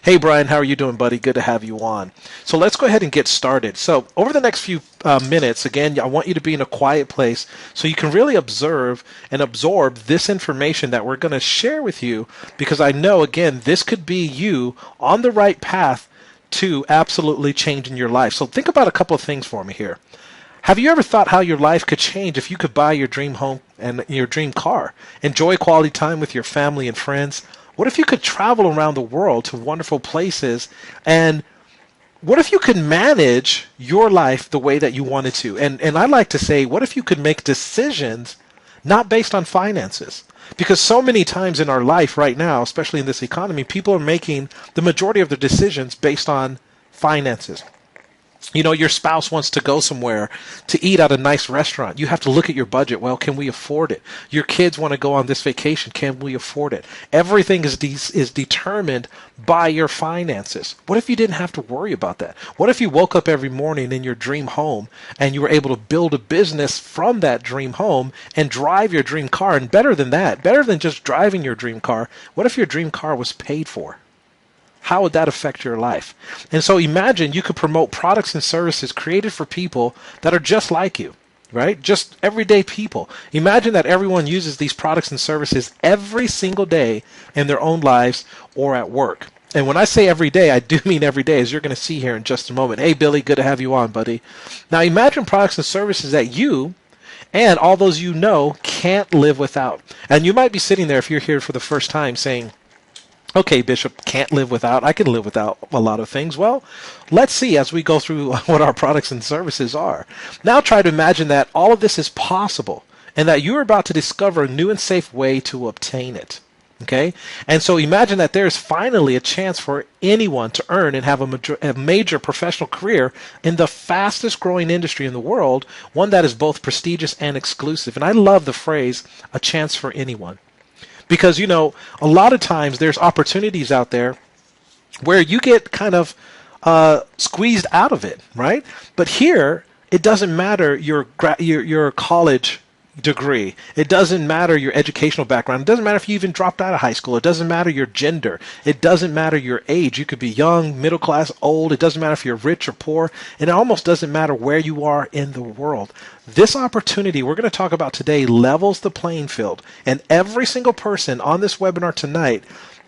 Hey Brian, how are you doing, buddy? Good to have you on. So let's go ahead and get started. So over the next few minutes, again, I want you to be in a quiet place so you can really observe and absorb this information that we're going to share with you, because I know, again, this could be you on the right path to absolutely changing your life. So think about a couple of things for me here. Have you ever thought how your life could change if you could buy your dream home and your dream car, enjoy quality time with your family and friends? What if you could travel around the world to wonderful places? And what if you could manage your life the way that you wanted to? And I like to say, what if you could make decisions not based on finances? Because so many times in our life right now, especially in this economy, people are making the majority of their decisions based on finances. You know, your spouse wants to go somewhere to eat at a nice restaurant. You have to look at your budget. Well, can we afford it? Your kids want to go on this vacation. Can we afford it? Everything is determined by your finances. What if you didn't have to worry about that? What if you woke up every morning in your dream home and you were able to build a business from that dream home and drive your dream car? And better than that, better than just driving your dream car, what if your dream car was paid for? How would that affect your life? And so imagine you could promote products and services created for people that are just like you, right? Just everyday people. Imagine that everyone uses these products and services every single day in their own lives or at work. And when I say every day, I do mean every day, as you're going to see here in just a moment. Hey, Billy, good to have you on, buddy. Now imagine products and services that you and all those you know can't live without. And you might be sitting there, if you're here for the first time, saying, okay, Bishop, can't live without. I can live without a lot of things. Well, let's see as we go through what our products and services are. Now try to imagine that all of this is possible and that you're about to discover a new and safe way to obtain it. Okay? And so imagine that there's finally a chance for anyone to earn and have a major professional career in the fastest growing industry in the world, one that is both prestigious and exclusive. And I love the phrase, a chance for anyone. Because, you know, a lot of times there's opportunities out there where you get kind of squeezed out of it, right? But here, it doesn't matter your college degree. It doesn't matter your educational background. It doesn't matter if you even dropped out of high school. It doesn't matter your gender. It doesn't matter your age. You could be young, middle class, old. It doesn't matter if you're rich or poor. And it almost doesn't matter where you are in the world. This opportunity we're going to talk about today levels the playing field. And every single person on this webinar tonight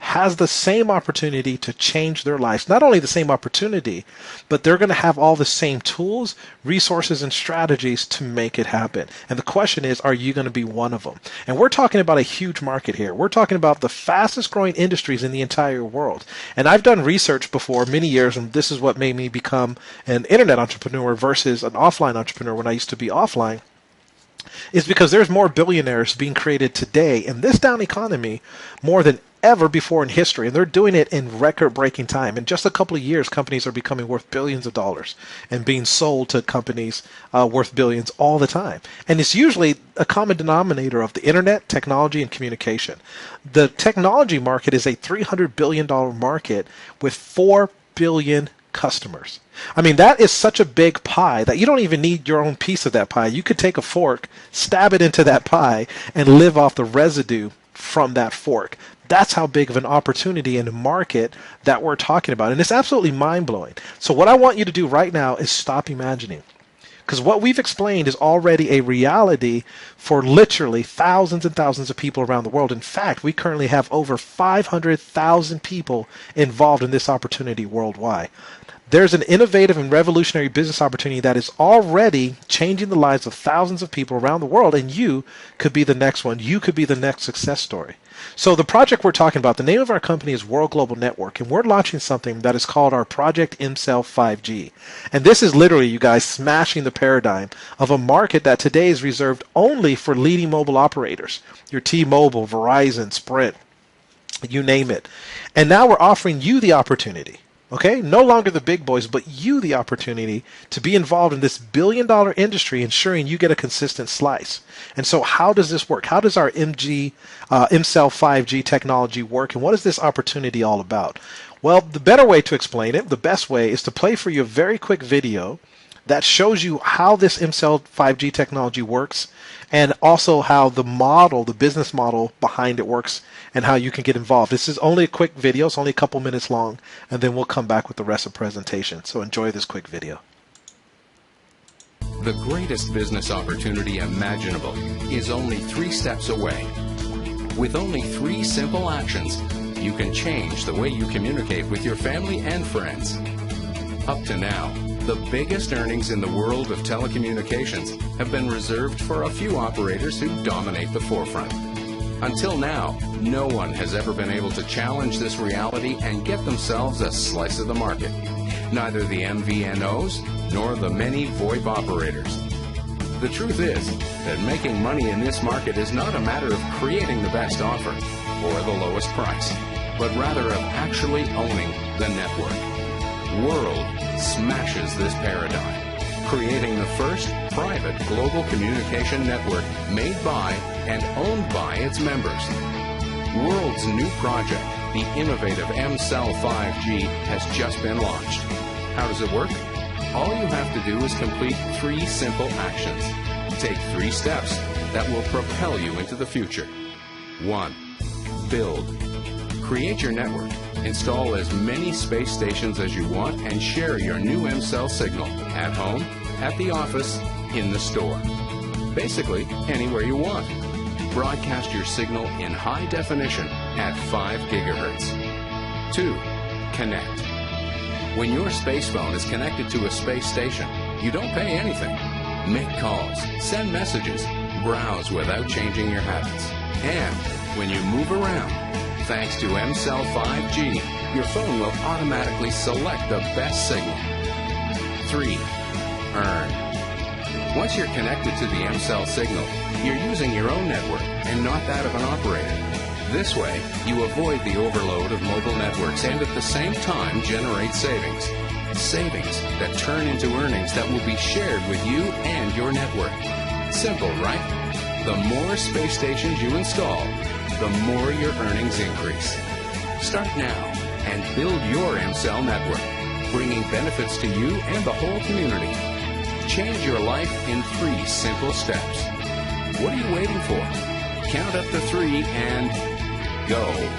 has the same opportunity to change their lives. Not only the same opportunity, but they're going to have all the same tools, resources, and strategies to make it happen. And the question is, are you going to be one of them? And we're talking about a huge market here. We're talking about the fastest growing industries in the entire world. And I've done research before many years, and this is what made me become an internet entrepreneur versus an offline entrepreneur when I used to be offline. Is because there's more billionaires being created today in this down economy more than ever before in history, and they're doing it in record-breaking time. In just a couple of years, companies are becoming worth billions of dollars and being sold to companies worth billions all the time. And it's usually a common denominator of the internet, technology, and communication. The technology market is a $300 billion market with 4 billion customers. I mean, that is such a big pie that you don't even need your own piece of that pie. You could take a fork, stab it into that pie, and live off the residue from that fork. That's how big of an opportunity in the market that we're talking about. And it's absolutely mind-blowing. So what I want you to do right now is stop imagining. Because what we've explained is already a reality for literally thousands and thousands of people around the world. In fact, we currently have over 500,000 people involved in this opportunity worldwide. There's an innovative and revolutionary business opportunity that is already changing the lives of thousands of people around the world, and you could be the next one. You could be the next success story. So the project we're talking about, the name of our company is World Global Network, and we're launching something that is called our Project MCell 5G. And this is literally, you guys, smashing the paradigm of a market that today is reserved only for leading mobile operators. Your T-Mobile, Verizon, Sprint, you name it. And now we're offering you the opportunity. Okay, no longer the big boys, but you the opportunity to be involved in this billion-dollar industry, ensuring you get a consistent slice. And so how does this work? How does our MCell 5G technology work? And what is this opportunity all about? Well, the better way to explain it, the best way, is to play for you a very quick video that shows you how this MCell 5G technology works, and also how the model, the business model behind it works, and how you can get involved. This is only a quick video. It's only a couple minutes long, and then we'll come back with the rest of the presentation. So enjoy this quick video. The greatest business opportunity imaginable is only 3 steps away. With only 3 simple actions, you can change the way you communicate with your family and friends. Up to now, the biggest earnings in the world of telecommunications have been reserved for a few operators who dominate the forefront. Until now, no one has ever been able to challenge this reality and get themselves a slice of the market. Neither the MVNOs nor the many VoIP operators. The truth is that making money in this market is not a matter of creating the best offer or the lowest price, but rather of actually owning the network. World smashes this paradigm, creating the first private global communication network made by and owned by its members. World's new project, the innovative MCell 5G, has just been launched. How does it work? All you have to do is complete 3 simple actions. Take 3 steps that will propel you into the future. 1. Build. Create your network. Install as many space stations as you want and share your new MCell signal at home, at the office, in the store. Basically, anywhere you want. Broadcast your signal in high definition at 5 gigahertz. 2. Connect. When your space phone is connected to a space station, you don't pay anything. Make calls, send messages, browse without changing your habits. And when you move around, thanks to MCell 5G, your phone will automatically select the best signal. 3. Earn. Once you're connected to the MCell signal, you're using your own network and not that of an operator. This way, you avoid the overload of mobile networks and at the same time generate savings. Savings that turn into earnings that will be shared with you and your network. Simple, right? The more space stations you install, the more your earnings increase. Start now and build your MCell network, bringing benefits to you and the whole community. Change your life in 3 simple steps. What are you waiting for? Count up to 3 and go.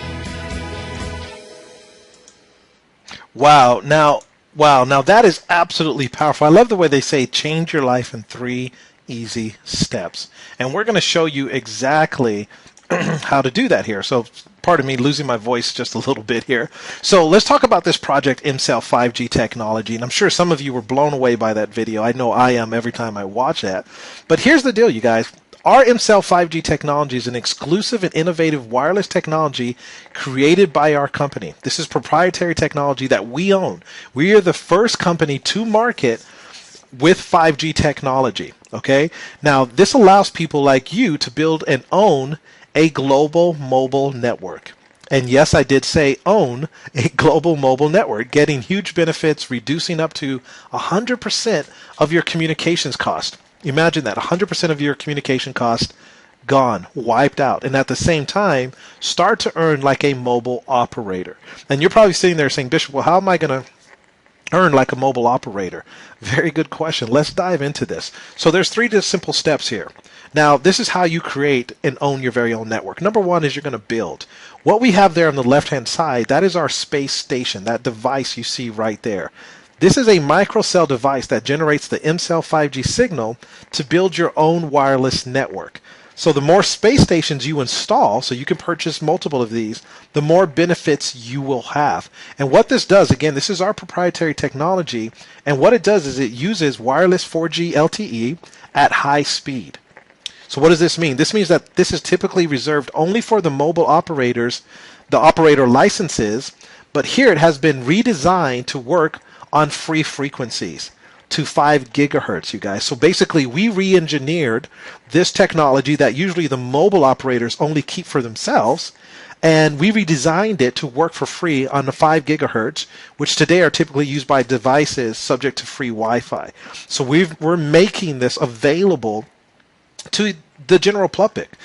Wow, now that is absolutely powerful. I love the way they say change your life in 3 easy steps. And we're going to show you exactly how to do that here. So pardon me losing my voice just a little bit here. So let's talk about this project MCell 5G technology. And I'm sure some of you were blown away by that video. I know I am every time I watch that. But here's the deal, you guys. Our MCell 5G technology is an exclusive and innovative wireless technology created by our company. This is proprietary technology that we own. We are the first company to market with 5G technology. Okay? Now, this allows people like you to build and own a global mobile network. And yes, I did say own a global mobile network, getting huge benefits, reducing up to 100% of your communications cost. Imagine that, 100% of your communication cost gone, wiped out, and at the same time, start to earn like a mobile operator. And you're probably sitting there saying, Bishop, well, how am I going to earn like a mobile operator? Very good question. Let's dive into this. So there's 3 just simple steps here. Now, this is how you create and own your very own network. Number 1 is you're going to build. What we have there on the left-hand side, that is our space station, that device you see right there. This is a microcell device that generates the MCell 5G signal to build your own wireless network. So the more space stations you install, so you can purchase multiple of these, the more benefits you will have. And what this does, again, this is our proprietary technology, and what it does is it uses wireless 4G LTE at high speed. So what does this mean? This means that this is typically reserved only for the mobile operators, the operator licenses, but here it has been redesigned to work on free frequencies to 5 gigahertz, you guys. So basically, we re-engineered this technology that usually the mobile operators only keep for themselves, and we redesigned it to work for free on the 5 gigahertz, which today are typically used by devices subject to free Wi-Fi. So we're making this available to the general public,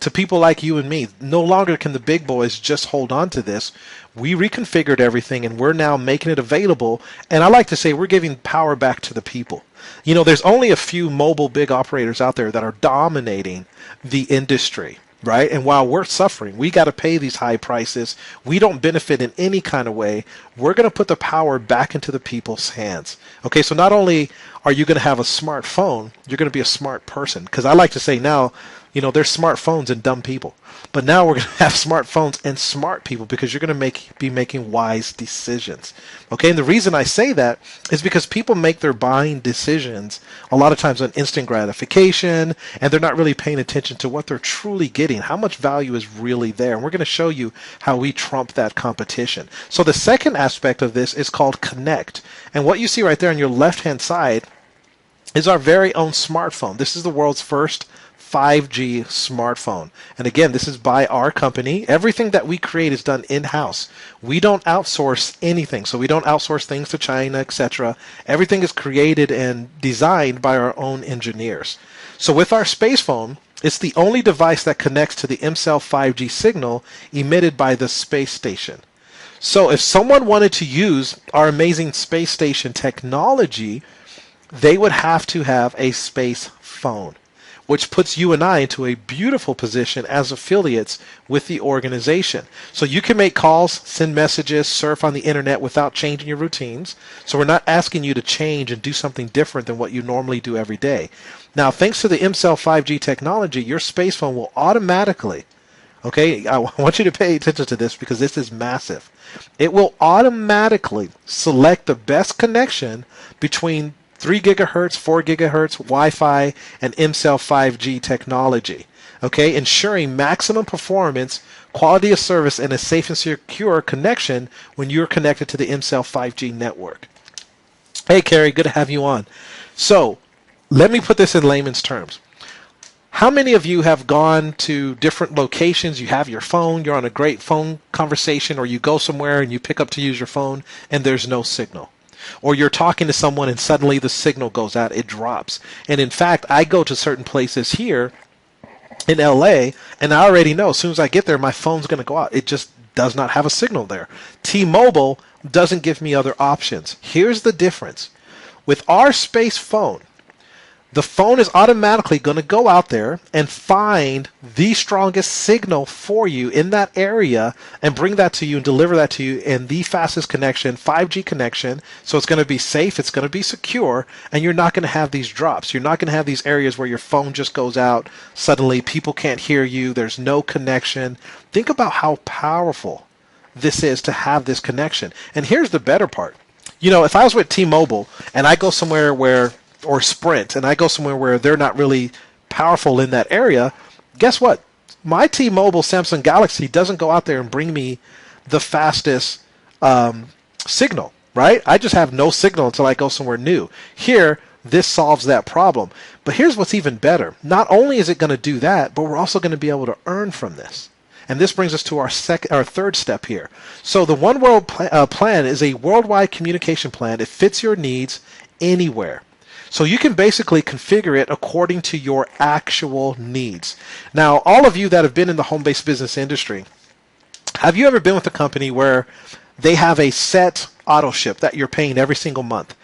to people like you and me. No longer can the big boys just hold on to this. We reconfigured everything and we're now making it available. And I like to say we're giving power back to the people. There's only a few mobile big operators out there that are dominating the industry. Right? And while we're suffering, we got to pay these high prices. We don't benefit in any kind of way. We're going to put the power back into the people's hands. Okay, so not only are you going to have a smartphone, you're going to be a smart person. Because I like to say now, there's smartphones and dumb people. But now we're going to have smartphones and smart people because you're going to be making wise decisions. Okay, and the reason I say that is because people make their buying decisions a lot of times on instant gratification, and they're not really paying attention to what they're truly getting, how much value is really there. And we're going to show you how we trump that competition. So the second aspect of this is called Connect. And what you see right there on your left-hand side is our very own smartphone. This is the world's first 5G smartphone. And again, this is by our company. Everything that we create is done in-house. We don't outsource anything. So we don't outsource things to China, etc. Everything is created and designed by our own engineers. So with our space phone, it's the only device that connects to the ImCell 5G signal emitted by the space station. So if someone wanted to use our amazing space station technology, they would have to have a space phone, which puts you and I into a beautiful position as affiliates with the organization. So you can make calls, send messages, surf on the internet without changing your routines. So we're not asking you to change and do something different than what you normally do every day. Now, thanks to the ImCell 5G technology, your space phone will automatically, okay, I want you to pay attention to this because this is massive. It will automatically select the best connection between 3 gigahertz, 4 gigahertz, Wi-Fi, and ImCell 5G technology, okay, ensuring maximum performance, quality of service, and a safe and secure connection when you're connected to the ImCell 5G network. Hey, Carrie, good to have you on. So, let me put this in layman's terms. How many of you have gone to different locations? You have your phone, you're on a great phone conversation, or you go somewhere and you pick up to use your phone and there's no signal. Or you're talking to someone and suddenly the signal goes out, it drops. And in fact, I go to certain places here in LA and I already know as soon as I get there, my phone's going to go out. It just does not have a signal there. T-Mobile doesn't give me other options. Here's the difference. With our space phone, the phone is automatically going to go out there and find the strongest signal for you in that area and bring that to you and deliver that to you in the fastest connection, 5G connection. So it's going to be safe, it's going to be secure, and you're not going to have these drops. You're not going to have these areas where your phone just goes out, suddenly people can't hear you, there's no connection. Think about how powerful this is to have this connection. And here's the better part. If I was with T-Mobile and I go somewhere or Sprint, and I go somewhere where they're not really powerful in that area, guess what? My T-Mobile Samsung Galaxy doesn't go out there and bring me the fastest signal, right? I just have no signal until I go somewhere new. Here, this solves that problem. But here's what's even better. Not only is it going to do that, but we're also going to be able to earn from this. And this brings us to our third step here. So the One World plan is a worldwide communication plan. It fits your needs anywhere. So you can basically configure it according to your actual needs. Now, all of you that have been in the home-based business industry, have you ever been with a company where they have a set auto ship that you're paying every single month?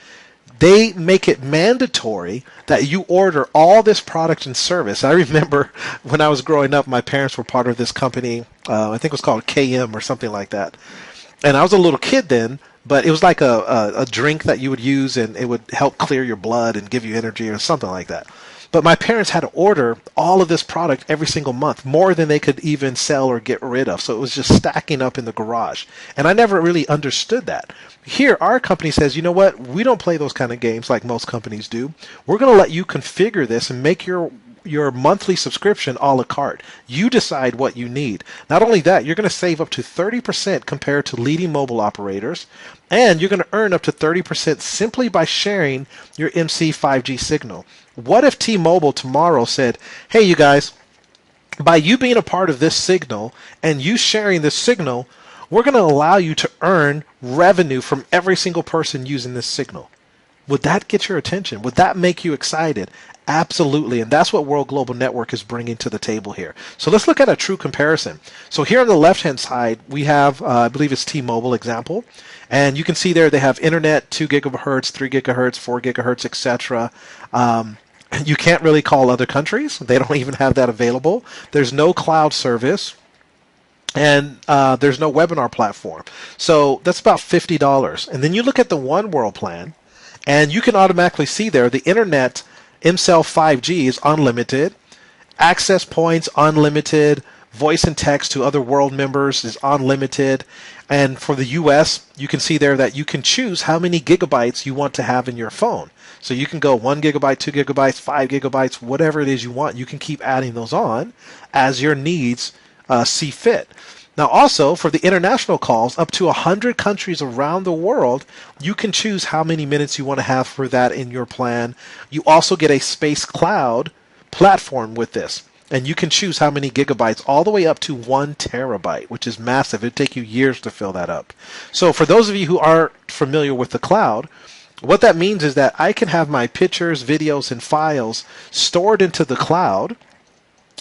They make it mandatory that you order all this product and service. I remember when I was growing up, my parents were part of this company. I think it was called KM or something like that. And I was a little kid then, but it was like a drink that you would use and it would help clear your blood and give you energy or something like that. But my parents had to order all of this product every single month, more than they could even sell or get rid of. So it was just stacking up in the garage. And I never really understood that. Here, our company says, you know what? We don't play those kind of games like most companies do. We're going to let you configure this and make your monthly subscription a la carte. You decide what you need. Not only that, you're going to save up to 30% compared to leading mobile operators, and you're going to earn up to 30% simply by sharing your MC 5G signal. What if T-Mobile tomorrow said, hey, you guys, by you being a part of this signal and you sharing this signal, we're going to allow you to earn revenue from every single person using this signal. Would that get your attention? Would that make you excited? Absolutely. And that's what World Global Network is bringing to the table here. So let's look at a true comparison. So here on the left-hand side, we have, I believe it's T-Mobile example. And you can see there they have internet, 2 gigahertz, 3 gigahertz, 4 gigahertz, etc. You can't really call other countries. They don't even have that available. There's no cloud service. And there's no webinar platform. So that's about $50. And then you look at the One World plan, and you can automatically see there the internet MCell 5G is unlimited, access points unlimited, voice and text to other world members is unlimited, and for the US, you can see there that you can choose how many gigabytes you want to have in your phone. So you can go 1 gigabyte, 2 gigabytes, 5 gigabytes, whatever it is you want. You can keep adding those on as your needs see fit. Now also, for the international calls, up to 100 countries around the world, you can choose how many minutes you want to have for that in your plan. You also get a space cloud platform with this. And you can choose how many gigabytes, all the way up to 1 terabyte, which is massive. It'd take you years to fill that up. So for those of you who aren't familiar with the cloud, what that means is that I can have my pictures, videos, and files stored into the cloud.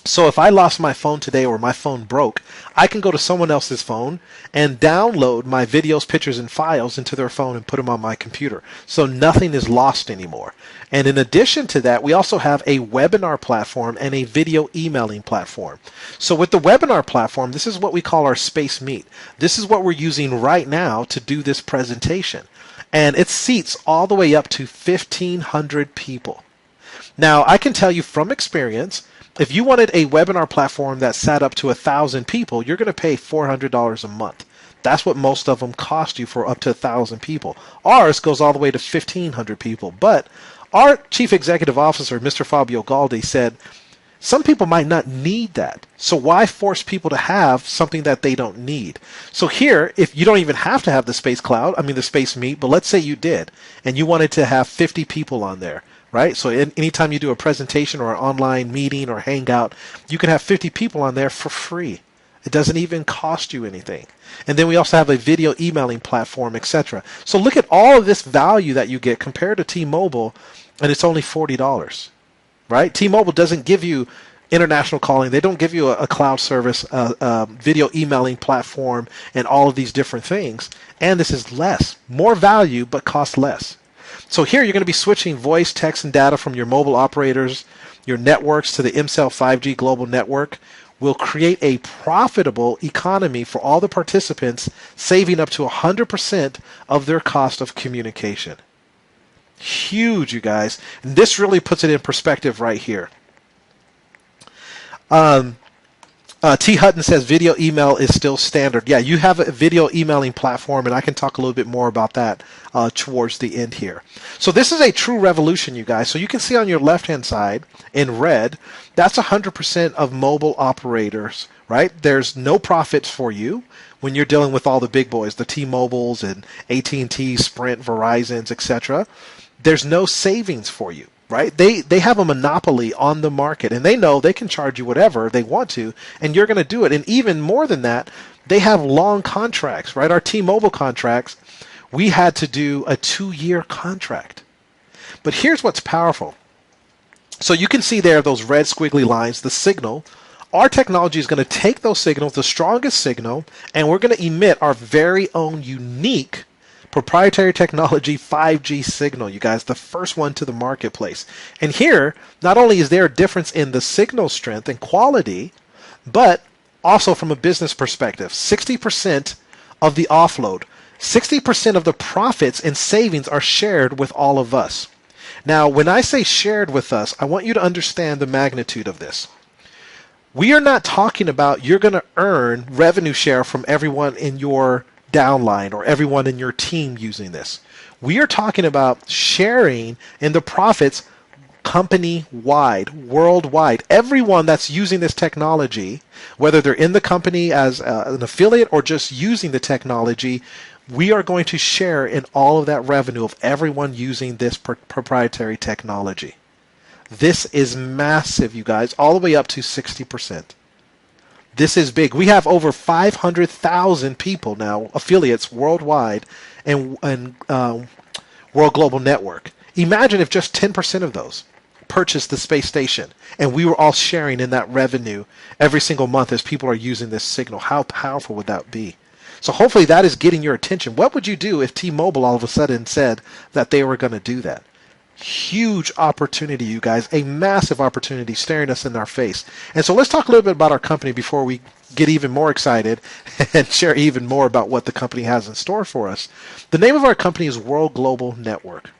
So if I lost my phone today or my phone broke, I can go to someone else's phone and download my videos, pictures, and files into their phone and put them on my computer. So nothing is lost anymore. And in addition to that, we also have a webinar platform and a video emailing platform. So with the webinar platform, this is what we call our Space Meet. This is what we're using right now to do this presentation. And it seats all the way up to 1,500 people. Now, I can tell you from experience, if you wanted a webinar platform that sat up to 1,000 people, you're going to pay $400 a month. That's what most of them cost you for up to 1,000 people. Ours goes all the way to 1,500 people. But our chief executive officer, Mr. Fabio Galdi, said some people might not need that. So why force people to have something that they don't need? So here, if you don't even have to have the Space Cloud, the Space Meet, but let's say you did, and you wanted to have 50 people on there. Right? So anytime you do a presentation or an online meeting or hangout, you can have 50 people on there for free. It doesn't even cost you anything. And then we also have a video emailing platform, etc. So look at all of this value that you get compared to T-Mobile, and it's only $40. Right? T-Mobile doesn't give you international calling. They don't give you a cloud service, video emailing platform, and all of these different things. And this is less. More value, but costs less. So here you're going to be switching voice, text, and data from your mobile operators, your networks to the MCell 5G global network. Will create a profitable economy for all the participants, saving up to 100% of their cost of communication. Huge, you guys. And this really puts it in perspective right here. T. Hutton says video email is still standard. Yeah, you have a video emailing platform, and I can talk a little bit more about that towards the end here. So this is a true revolution, you guys. So you can see on your left-hand side in red, that's 100% of mobile operators, right? There's no profits for you when you're dealing with all the big boys, the T-Mobiles and AT&T, Sprint, Verizons, etc. There's no savings for you. Right? They have a monopoly on the market, and they know they can charge you whatever they want to, and you're going to do it. And even more than that, they have long contracts, right? Our T-Mobile contracts, we had to do a 2-year contract. But here's what's powerful. So you can see there those red squiggly lines, the signal. Our technology is going to take those signals, the strongest signal, and we're going to emit our very own unique proprietary technology 5G signal, you guys, the first one to the marketplace. And here, not only is there a difference in the signal strength and quality, but also from a business perspective, 60% of the offload, 60% of the profits and savings are shared with all of us. Now, when I say shared with us, I want you to understand the magnitude of this. We are not talking about you're going to earn revenue share from everyone in your downline or everyone in your team using this. We are talking about sharing in the profits company-wide, worldwide. Everyone that's using this technology, whether they're in the company as an affiliate or just using the technology, we are going to share in all of that revenue of everyone using this proprietary technology. This is massive, you guys, all the way up to 60%. This is big. We have over 500,000 people now, affiliates worldwide, and World Global Network. Imagine if just 10% of those purchased the space station and we were all sharing in that revenue every single month as people are using this signal. How powerful would that be? So hopefully that is getting your attention. What would you do if T-Mobile all of a sudden said that they were going to do that? Huge opportunity, you guys, a massive opportunity staring us in our face. And so let's talk a little bit about our company before we get even more excited and share even more about what the company has in store for us. The name of our company is World Global Network.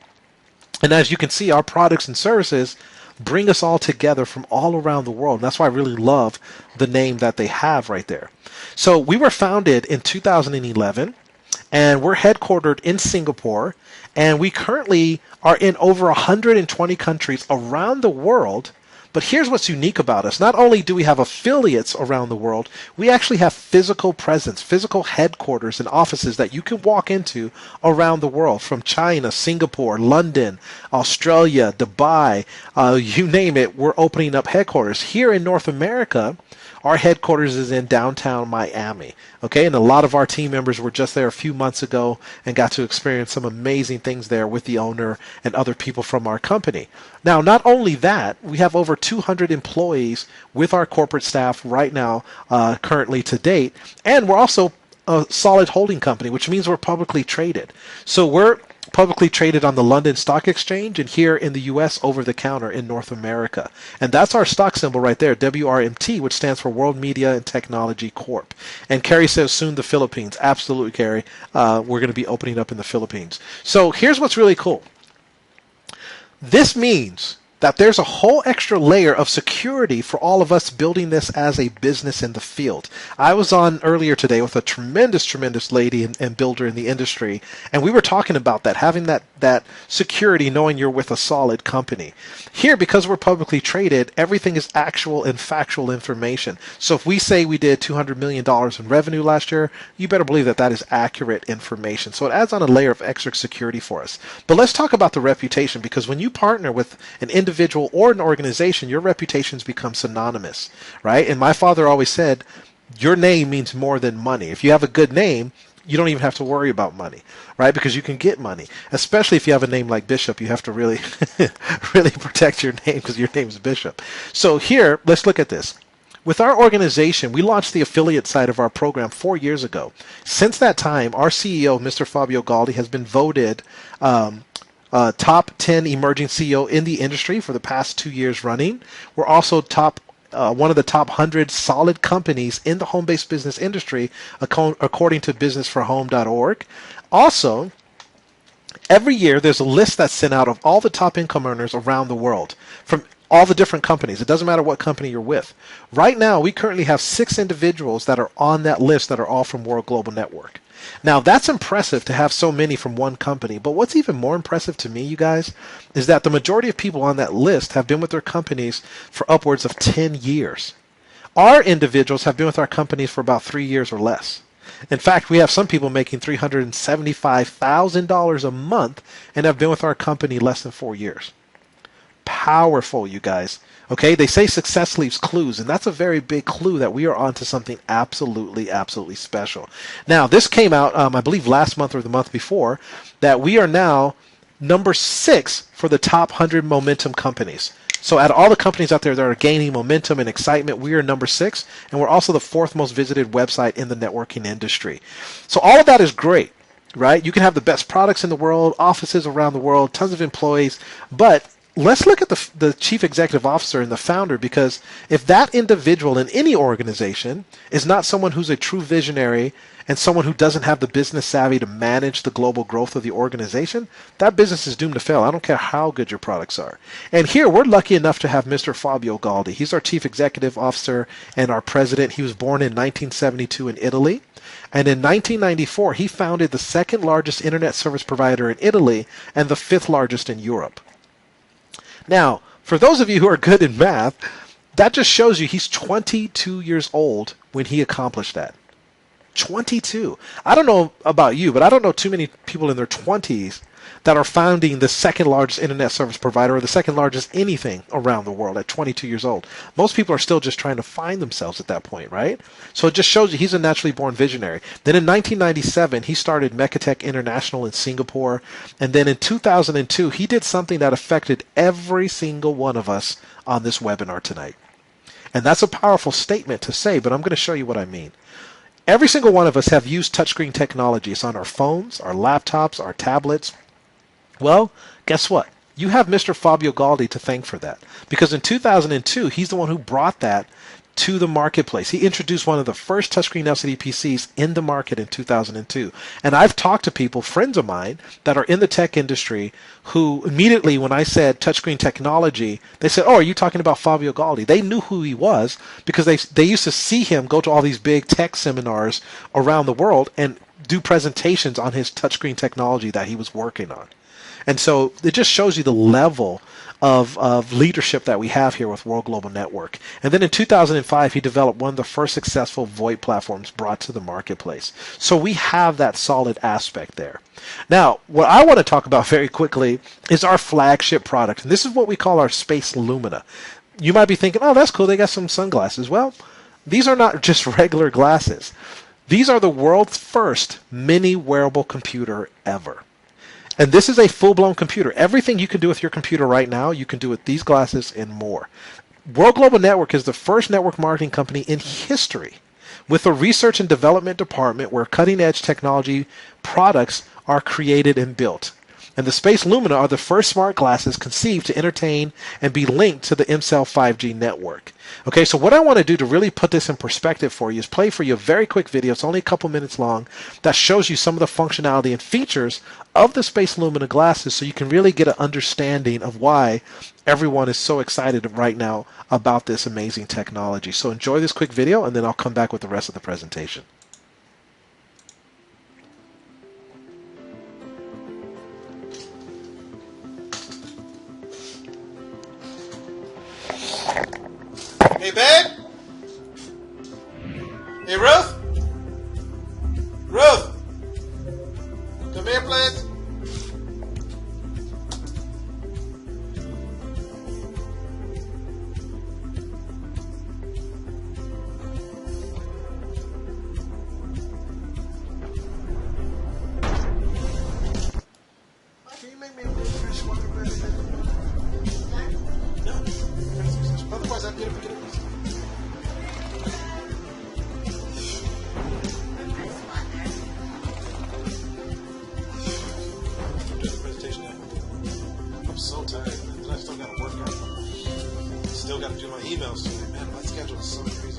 And as you can see, our products and services bring us all together from all around the world. And that's why I really love the name that they have right there. So we were founded in 2011, and we're headquartered in Singapore, and we currently are in over 120 countries around the world. But here's what's unique about us. Not only do we have affiliates around the world, we actually have physical presence, physical headquarters and offices that you can walk into around the world, from China, Singapore, London, Australia, Dubai, you name it, we're opening up headquarters. Here in North America, our headquarters is in downtown Miami. Okay, and a lot of our team members were just there a few months ago and got to experience some amazing things there with the owner and other people from our company. Now, not only that, we have over 200 employees with our corporate staff right now, currently to date, and we're also a solid holding company, which means we're publicly traded. So we're publicly traded on the London Stock Exchange and here in the U.S. over the counter in North America. And that's our stock symbol right there, WRMT, which stands for World Media and Technology Corp. And Carrie says soon the Philippines. Absolutely, Carrie. We're going to be opening up in the Philippines. So here's what's really cool. This means that there's a whole extra layer of security for all of us building this as a business in the field. I was on earlier today with a tremendous lady and builder in the industry, and we were talking about that, having that security, knowing you're with a solid company. Here, because we're publicly traded, everything is actual and factual information. So if we say we did $200 million in revenue last year, you better believe that that is accurate information. So it adds on a layer of extra security for us. But let's talk about the reputation, because when you partner with an individual or an organization, your reputations become synonymous, right? And my father always said, your name means more than money. If you have a good name, you don't even have to worry about money, right? Because you can get money, especially if you have a name like Bishop. You have to really, really protect your name because your name is Bishop. So here, let's look at this. With our organization, we launched the affiliate side of our program 4 years ago. Since that time, our CEO, Mr. Fabio Galdi, has been voted top 10 emerging CEO in the industry for the past 2 years running. We're also one of the top 100 solid companies in the home-based business industry, according to businessforhome.org. Also, every year there's a list that's sent out of all the top income earners around the world from all the different companies. It doesn't matter what company you're with. Right now, we currently have 6 individuals that are on that list that are all from World Global Network. Now, that's impressive to have so many from one company, but what's even more impressive to me, you guys, is that the majority of people on that list have been with their companies for upwards of 10 years. Our individuals have been with our companies for about 3 years or less. In fact, we have some people making $375,000 a month and have been with our company less than 4 years. Powerful, you guys. Okay, they say success leaves clues, and that's a very big clue that we are onto something absolutely special. Now, this came out, I believe, last month or the month before, that we are now number 6 for the top 100 momentum companies. So out of all the companies out there that are gaining momentum and excitement, we are number 6, and we're also the 4th most visited website in the networking industry. So all of that is great, right? You can have the best products in the world, offices around the world, tons of employees, but let's look at the chief executive officer and the founder, because if that individual in any organization is not someone who's a true visionary and someone who doesn't have the business savvy to manage the global growth of the organization, that business is doomed to fail. I don't care how good your products are. And here we're lucky enough to have Mr. Fabio Galdi. He's our chief executive officer and our president. He was born in 1972 in Italy. And in 1994, he founded the 2nd largest internet service provider in Italy and the 5th largest in Europe. Now, for those of you who are good in math, that just shows you he's 22 years old when he accomplished that. 22. I don't know about you, but I don't know too many people in their 20s that are founding the second largest internet service provider or the second largest anything around the world at 22 years old. Most people are still just trying to find themselves at that point, right? So it just shows you he's a naturally born visionary. Then in 1997, he started Mechatech International in Singapore. And then in 2002, he did something that affected every single one of us on this webinar tonight. And that's a powerful statement to say, but I'm going to show you what I mean. Every single one of us have used touchscreen technology. It's on our phones, our laptops, our tablets. Well, guess what? You have Mr. Fabio Galdi to thank for that. Because in 2002, he's the one who brought that to the marketplace. He introduced one of the first touchscreen LCD PCs in the market in 2002. And I've talked to people, friends of mine, that are in the tech industry who immediately, when I said touchscreen technology, they said, oh, are you talking about Fabio Galdi? They knew who he was because they used to see him go to all these big tech seminars around the world and do presentations on his touchscreen technology that he was working on. And so it just shows you the level of leadership that we have here with World Global Network. And then in 2005, he developed one of the first successful VoIP platforms brought to the marketplace. So we have that solid aspect there. Now, what I want to talk about very quickly is our flagship product. And this is what we call our Space Lumina. You might be thinking, oh, that's cool. They got some sunglasses. Well, these are not just regular glasses. These are the world's first mini wearable computer ever. And this is a full-blown computer. Everything you can do with your computer right now, you can do with these glasses and more. World Global Network is the first network marketing company in history with a research and development department where cutting-edge technology products are created and built. And the Space Lumina are the first smart glasses conceived to entertain and be linked to the MCell 5G network. Okay, so what I want to do to really put this in perspective for you is play for you a very quick video. It's only a couple minutes long that shows you some of the functionality and features of the Space Lumina glasses so you can really get an understanding of why everyone is so excited right now about this amazing technology. So enjoy this quick video and then I'll come back with the rest of the presentation. Hey, babe? Hey, Ruth? Ruth? Come here, please. Can you make me a little fresh water, baby? No. Otherwise, I'll get it. I'm so tired, man. I still gotta work out. Still gotta do my emails today, man. My schedule is so crazy.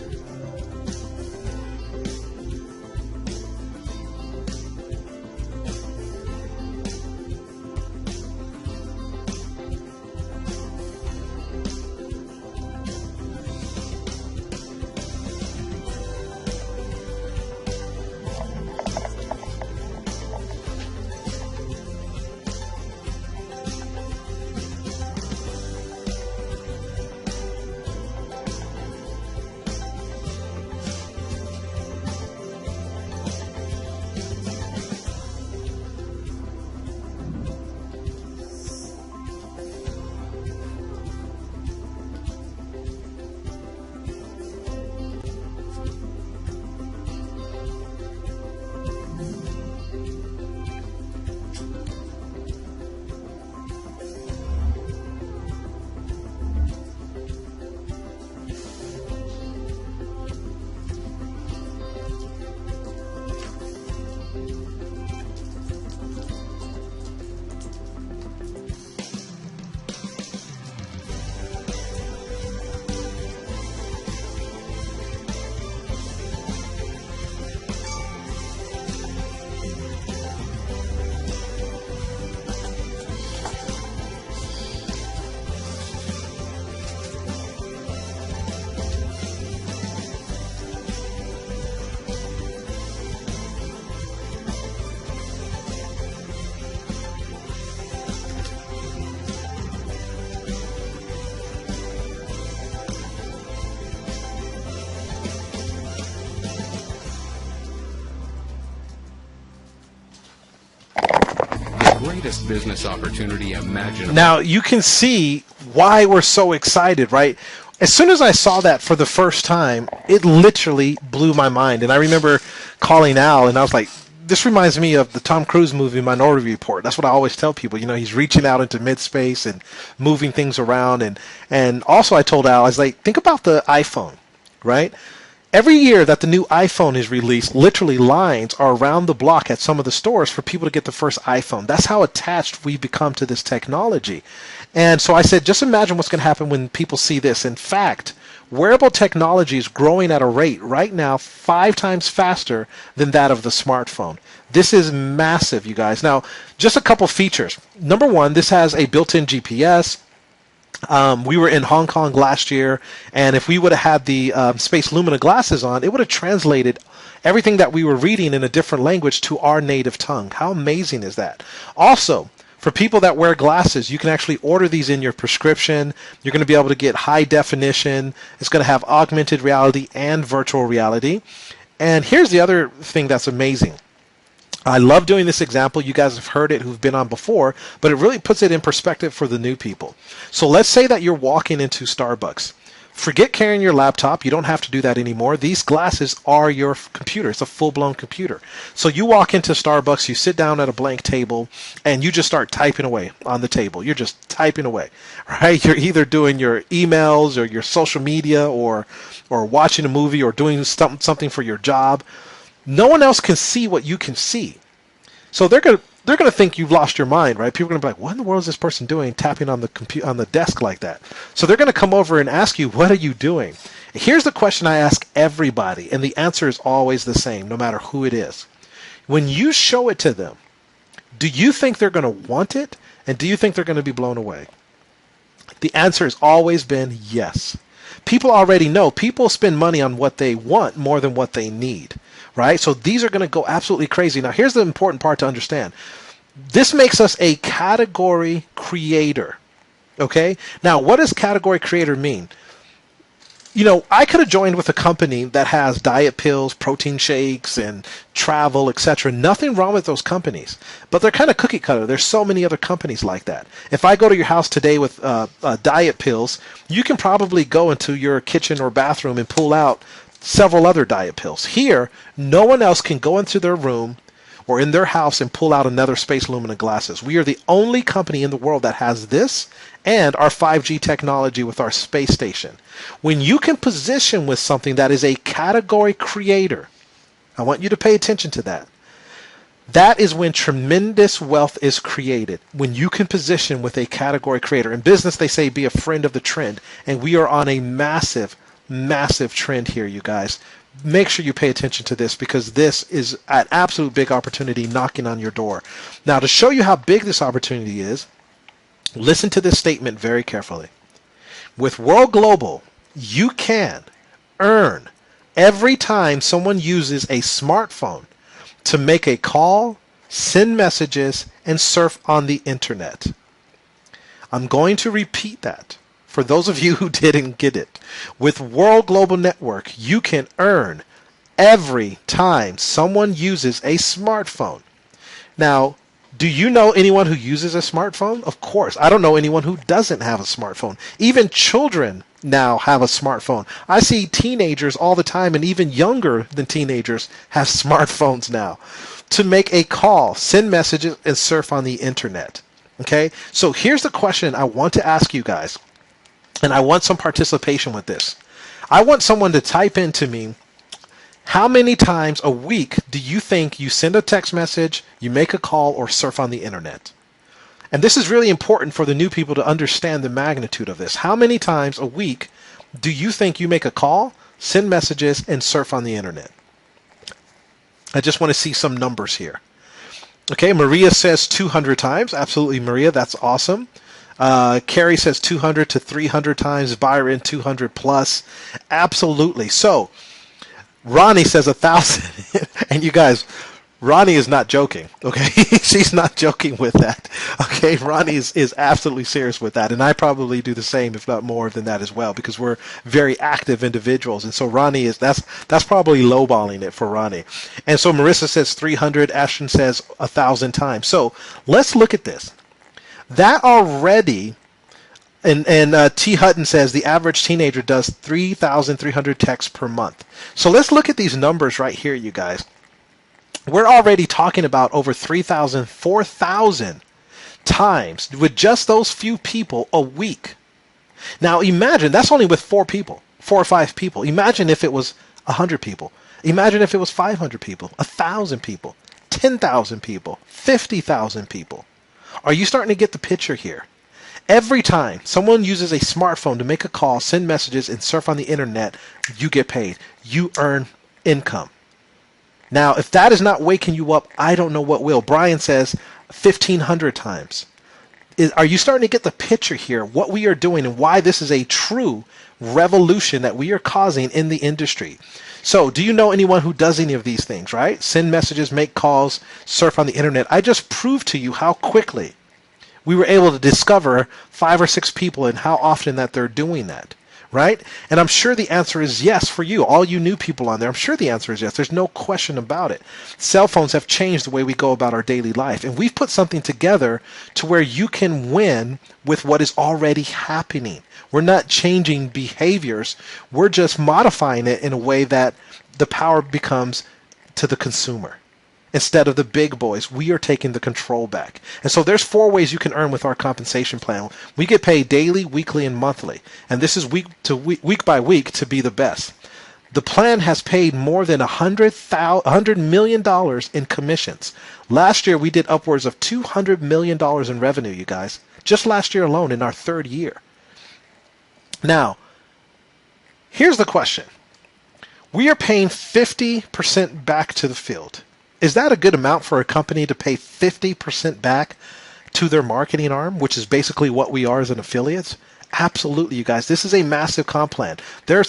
greatest business opportunity imaginable. Now, you can see why we're so excited, right? As soon as I saw that for the first time, it literally blew my mind. And I remember calling Al, and I was like, this reminds me of the Tom Cruise movie Minority Report. That's what I always tell people. You know, he's reaching out into mid-space and moving things around. And also I told Al, I was like, think about the iPhone, right? Every year that the new iPhone is released, literally lines are around the block at some of the stores for people to get the first iPhone. That's how attached we've become to this technology. And so I said, just imagine what's going to happen when people see this. In fact, wearable technology is growing at a rate right now 5 times faster than that of the smartphone. This is massive, you guys. Now, just a couple features. Number one, this has a built-in GPS. We were in Hong Kong last year, and if we would have had the Space Lumina glasses on, it would have translated everything that we were reading in a different language to our native tongue. How amazing is that? Also, for people that wear glasses, you can actually order these in your prescription. You're going to be able to get high definition. It's going to have augmented reality and virtual reality. And here's the other thing that's amazing. I love doing this example. You guys have heard it who've been on before, but it really puts it in perspective for the new people. So let's say that you're walking into Starbucks. Forget carrying your laptop. You don't have to do that anymore. These glasses are your computer. It's a full-blown computer. So you walk into Starbucks, you sit down at a blank table, and you just start typing away on the table. You're just typing away, right? You're either doing your emails or your social media or watching a movie or doing something for your job. No one else can see what you can see. So they're gonna think you've lost your mind, right? People are gonna be like, "What in the world is this person doing, tapping on the desk like that?" So they're gonna come over and ask you, "What are you doing?" Here's the question I ask everybody, and the answer is always the same, no matter who it is. When you show it to them, do you think they're gonna want it, and do you think they're gonna be blown away? The answer has always been yes. People already know. People spend money on what they want more than what they need. Right? So these are going to go absolutely crazy. Now, here's the important part to understand. This makes us a category creator. Okay? Now, what does category creator mean? You know, I could have joined with a company that has diet pills, protein shakes, and travel, etc. Nothing wrong with those companies. But they're kind of cookie cutter. There's so many other companies like that. If I go to your house today with diet pills, you can probably go into your kitchen or bathroom and pull out several other diet pills. Here, no one else can go into their room or in their house and pull out another Space Lumina glasses. We are the only company in the world that has this and our 5G technology with our space station. When you can position with something that is a category creator, I want you to pay attention to that. That is when tremendous wealth is created. When you can position with a category creator. In business, they say be a friend of the trend. And we are on a massive trend here, you guys. Make sure you pay attention to this because this is an absolute big opportunity knocking on your door. Now, to show you how big this opportunity is, listen to this statement very carefully. With World Global, you can earn every time someone uses a smartphone to make a call, send messages, and surf on the internet. I'm going to repeat that. For those of you who didn't get it, with World Global Network, you can earn every time someone uses a smartphone. Now, do you know anyone who uses a smartphone? Of course. I don't know anyone who doesn't have a smartphone. Even children now have a smartphone. I see teenagers all the time, and even younger than teenagers have smartphones now to make a call, send messages, and surf on the internet. Okay? So here's the question I want to ask you guys. And I want some participation with this. I want someone to type into me, how many times a week do you think you send a text message, you make a call, or surf on the internet? And this is really important for the new people to understand the magnitude of this. How many times a week do you think you make a call, send messages, and surf on the internet? I just want to see some numbers here. Okay, Maria says 200 times. Absolutely, Maria. That's awesome. Carrie says 200 to 300 times. Byron, 200 plus. Absolutely. So, Ronnie says 1,000. And you guys, Ronnie is not joking, okay? She's not joking with that, okay? Ronnie is absolutely serious with that, and I probably do the same, if not more than that as well, because we're very active individuals, and so Ronnie that's probably lowballing it for Ronnie. And so Marissa says 300, Ashton says 1,000 times. So let's look at this. That already, and T. Hutton says the average teenager does 3,300 texts per month. So let's look at these numbers right here, you guys. We're already talking about over 3,000, 4,000 times with just those few people a week. Now imagine, that's only with 4 people, 4 or 5 people. Imagine if it was 100 people. Imagine if it was 500 people, 1,000 people, 10,000 people, 50,000 people. Are you starting to get the picture here? Every time someone uses a smartphone to make a call, send messages, and surf on the internet, you get paid. You earn income. Now, if that is not waking you up, I don't know what will. Brian says 1,500 times. Are you starting to get the picture here, what we are doing and why this is a true revolution that we are causing in the industry? So, do you know anyone who does any of these things, right? Send messages, make calls, surf on the internet. I just proved to you how quickly we were able to discover 5 or 6 people and how often that they're doing that. Right? And I'm sure the answer is yes for you. All you new people on there, I'm sure the answer is yes. There's no question about it. Cell phones have changed the way we go about our daily life. And we've put something together to where you can win with what is already happening. We're not changing behaviors. We're just modifying it in a way that the power becomes to the consumer. Instead of the big boys, we are taking the control back. And so there's 4 ways you can earn with our compensation plan. We get paid daily, weekly, and monthly. And this is week by week to be the best. The plan has paid more than $100 million in commissions. Last year, we did upwards of $200 million in revenue, you guys. Just last year alone in our 3rd year. Now, here's the question. We are paying 50% back to the field. Is that a good amount for a company to pay 50% back to their marketing arm, which is basically what we are as an affiliate? Absolutely, you guys. This is a massive comp plan.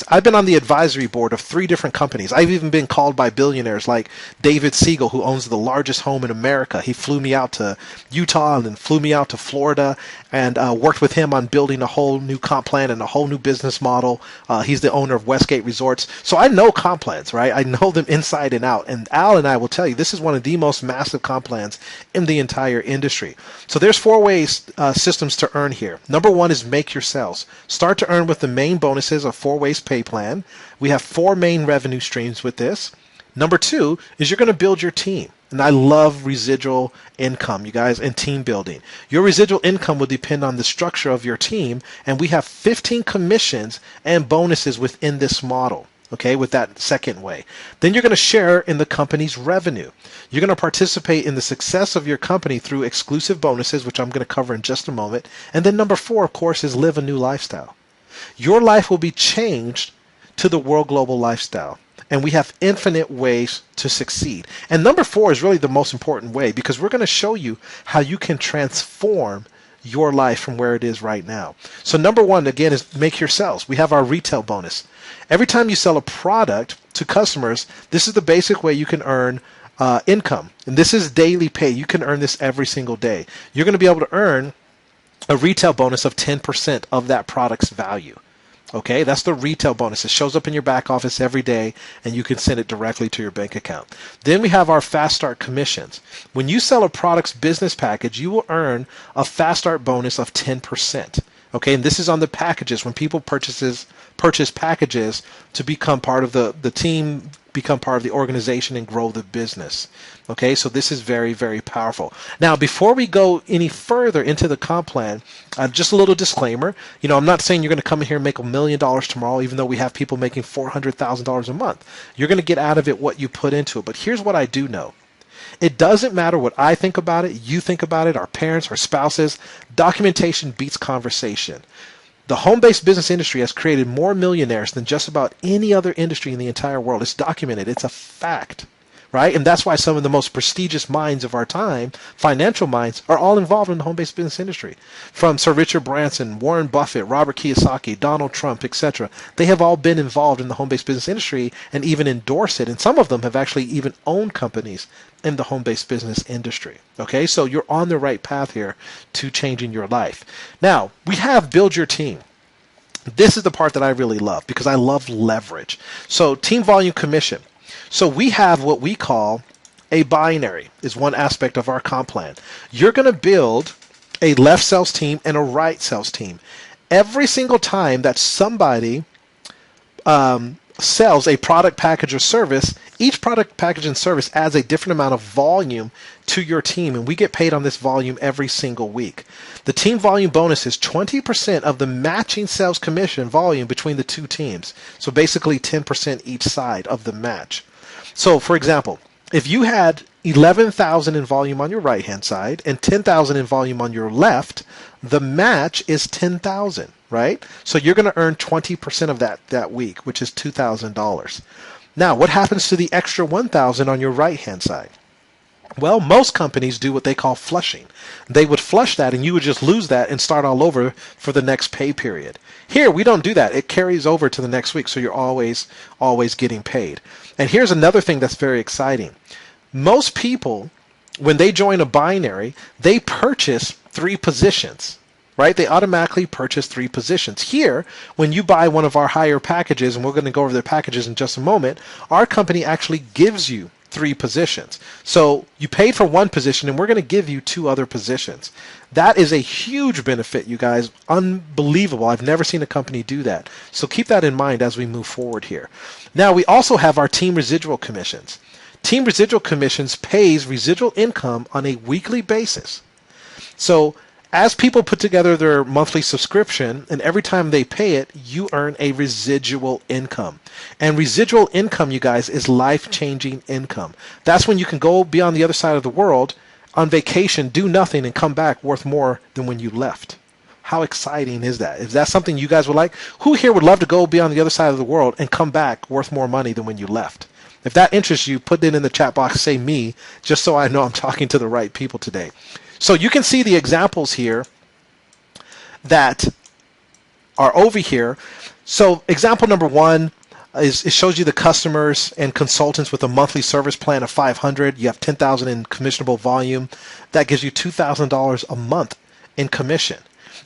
I've been on the advisory board of 3 different companies. I've even been called by billionaires like David Siegel, who owns the largest home in America. He flew me out to Utah and then flew me out to Florida and worked with him on building a whole new comp plan and a whole new business model. He's the owner of Westgate Resorts. So I know comp plans, right? I know them inside and out. And Al and I will tell you, this is one of the most massive comp plans in the entire industry. So there's 4 ways, systems to earn here. Number 1 is make your sales. Start to earn with the main bonuses of 4 ways pay plan. We have 4 main revenue streams with this. Number 2 is you're going to build your team. And I love residual income, you guys, and team building. Your residual income will depend on the structure of your team. And we have 15 commissions and bonuses within this model. Okay, with that second way. Then you're going to share in the company's revenue. You're going to participate in the success of your company through exclusive bonuses, which I'm going to cover in just a moment. And then number 4, of course, is live a new lifestyle. Your life will be changed to the world global lifestyle. And we have infinite ways to succeed. And number 4 is really the most important way because we're going to show you how you can transform your life from where it is right now. So number 1, again, is make your sales. We have our retail bonus. Every time you sell a product to customers, this is the basic way you can earn income. And this is daily pay. You can earn this every single day. You're going to be able to earn a retail bonus of 10% of that product's value. Okay, that's the retail bonus. It shows up in your back office every day, and you can send it directly to your bank account. Then we have our Fast Start commissions. When you sell a product's business package, you will earn a Fast Start bonus of 10%. Okay, and this is on the packages. When people purchase packages to become part of the team, become part of the organization, and grow the business. Okay, so this is very, very powerful. Now, before we go any further into the comp plan, just a little disclaimer. You know, I'm not saying you're going to come in here and make $1 million tomorrow, even though we have people making $400,000 a month. You're going to get out of it what you put into it. But here's what I do know. It doesn't matter what I think about it, you think about it, our parents, our spouses. Documentation beats conversation. The home-based business industry has created more millionaires than just about any other industry in the entire world. It's documented. It's a fact. right? And that's why some of the most prestigious minds of our time, financial minds, are all involved in the home-based business industry. From Sir Richard Branson, Warren Buffett, Robert Kiyosaki, Donald Trump, etc. They have all been involved in the home-based business industry and even endorse it. And some of them have actually even owned companies in the home-based business industry. Okay, so you're on the right path here to changing your life. Now, we have Build Your Team. This is the part that I really love because I love leverage. So team volume commission. So we have what we call a binary is one aspect of our comp plan. You're going to build a left sales team and a right sales team. Every single time that somebody sells a product, package, or service, each product, package, and service adds a different amount of volume to your team, and we get paid on this volume every single week. The team volume bonus is 20% of the matching sales commission volume between the two teams. So basically 10% each side of the match. So for example, if you had 11,000 in volume on your right hand side and 10,000 in volume on your left, the match is 10,000, right? So you're going to earn 20% of that week, which is $2,000. Now, what happens to the extra 1,000 on your right hand side? Well, most companies do what they call flushing. They would flush that and you would just lose that and start all over for the next pay period. Here, we don't do that. It carries over to the next week, so you're always getting paid. And here's another thing that's very exciting. Most people, when they join a binary, they purchase 3 positions, right? They automatically purchase 3 positions. Here, when you buy one of our higher packages, and we're going to go over their packages in just a moment, our company actually gives you 3 positions. So you paid for 1 position and we're going to give you 2 other positions. That is a huge benefit, you guys. Unbelievable. I've never seen a company do that. So keep that in mind as we move forward here. Now we also have our team residual commissions. Team residual commissions pays residual income on a weekly basis. So as people put together their monthly subscription, and every time they pay it, you earn a residual income. And residual income, you guys, is life-changing income. That's when you can go be on the other side of the world on vacation, do nothing, and come back worth more than when you left. How exciting is that? Is that something you guys would like? Who here would love to go be on the other side of the world and come back worth more money than when you left? If that interests you, put it in the chat box, say me, just so I know I'm talking to the right people today. So you can see the examples here that are over here. So example number 1 is it shows you the customers and consultants with a monthly service plan of 500. You have 10,000 in commissionable volume. That gives you $2,000 a month in commission.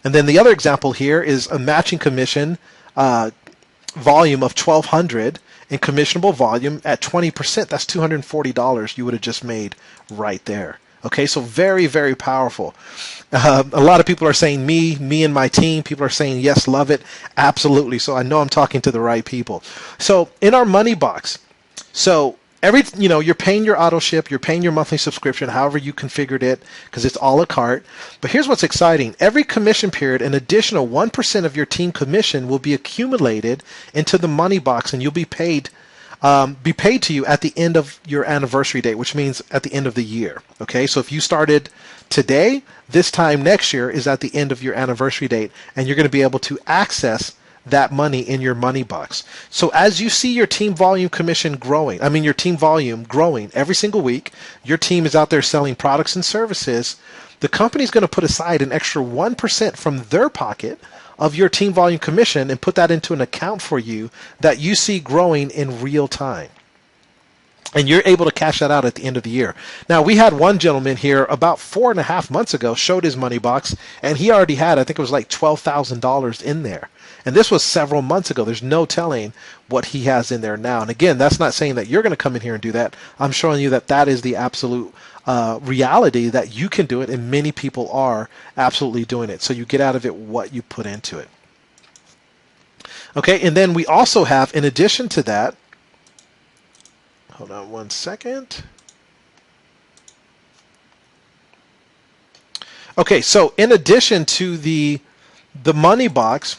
And then the other example here is a matching commission volume of 1,200 in commissionable volume at 20%. That's $240 you would have just made right there. Okay, so very, very powerful. A lot of people are saying me and my team. People are saying yes, love it, absolutely. So I know I'm talking to the right people. So in our money box, so you're paying your auto ship, you're paying your monthly subscription, however you configured it, because it's a la carte. But here's what's exciting: every commission period, an additional 1% of your team commission will be accumulated into the money box, and you'll be paid to you at the end of your anniversary date, which means at the end of the year. Okay, so if you started today, this time next year is at the end of your anniversary date, and you're going to be able to access that money in your money box. So as you see your team volume commission growing, your team volume growing every single week, your team is out there selling products and services, the company's going to put aside an extra 1% from their pocket of your team volume commission and put that into an account for you that you see growing in real time. And you're able to cash that out at the end of the year. Now, we had one gentleman here about 4.5 months ago showed his money box, and he already had, I think it was like $12,000 in there. And this was several months ago. There's no telling what he has in there now. And again, that's not saying that you're going to come in here and do that. I'm showing you that that is the absolute reality, that you can do it, and many people are absolutely doing it. So you get out of it what you put into it. Okay, and then we also have, in addition to that, hold on one second. Okay, so in addition to the money box,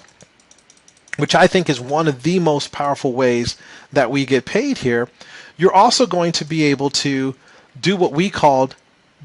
which I think is one of the most powerful ways that we get paid here, you're also going to be able to do what we called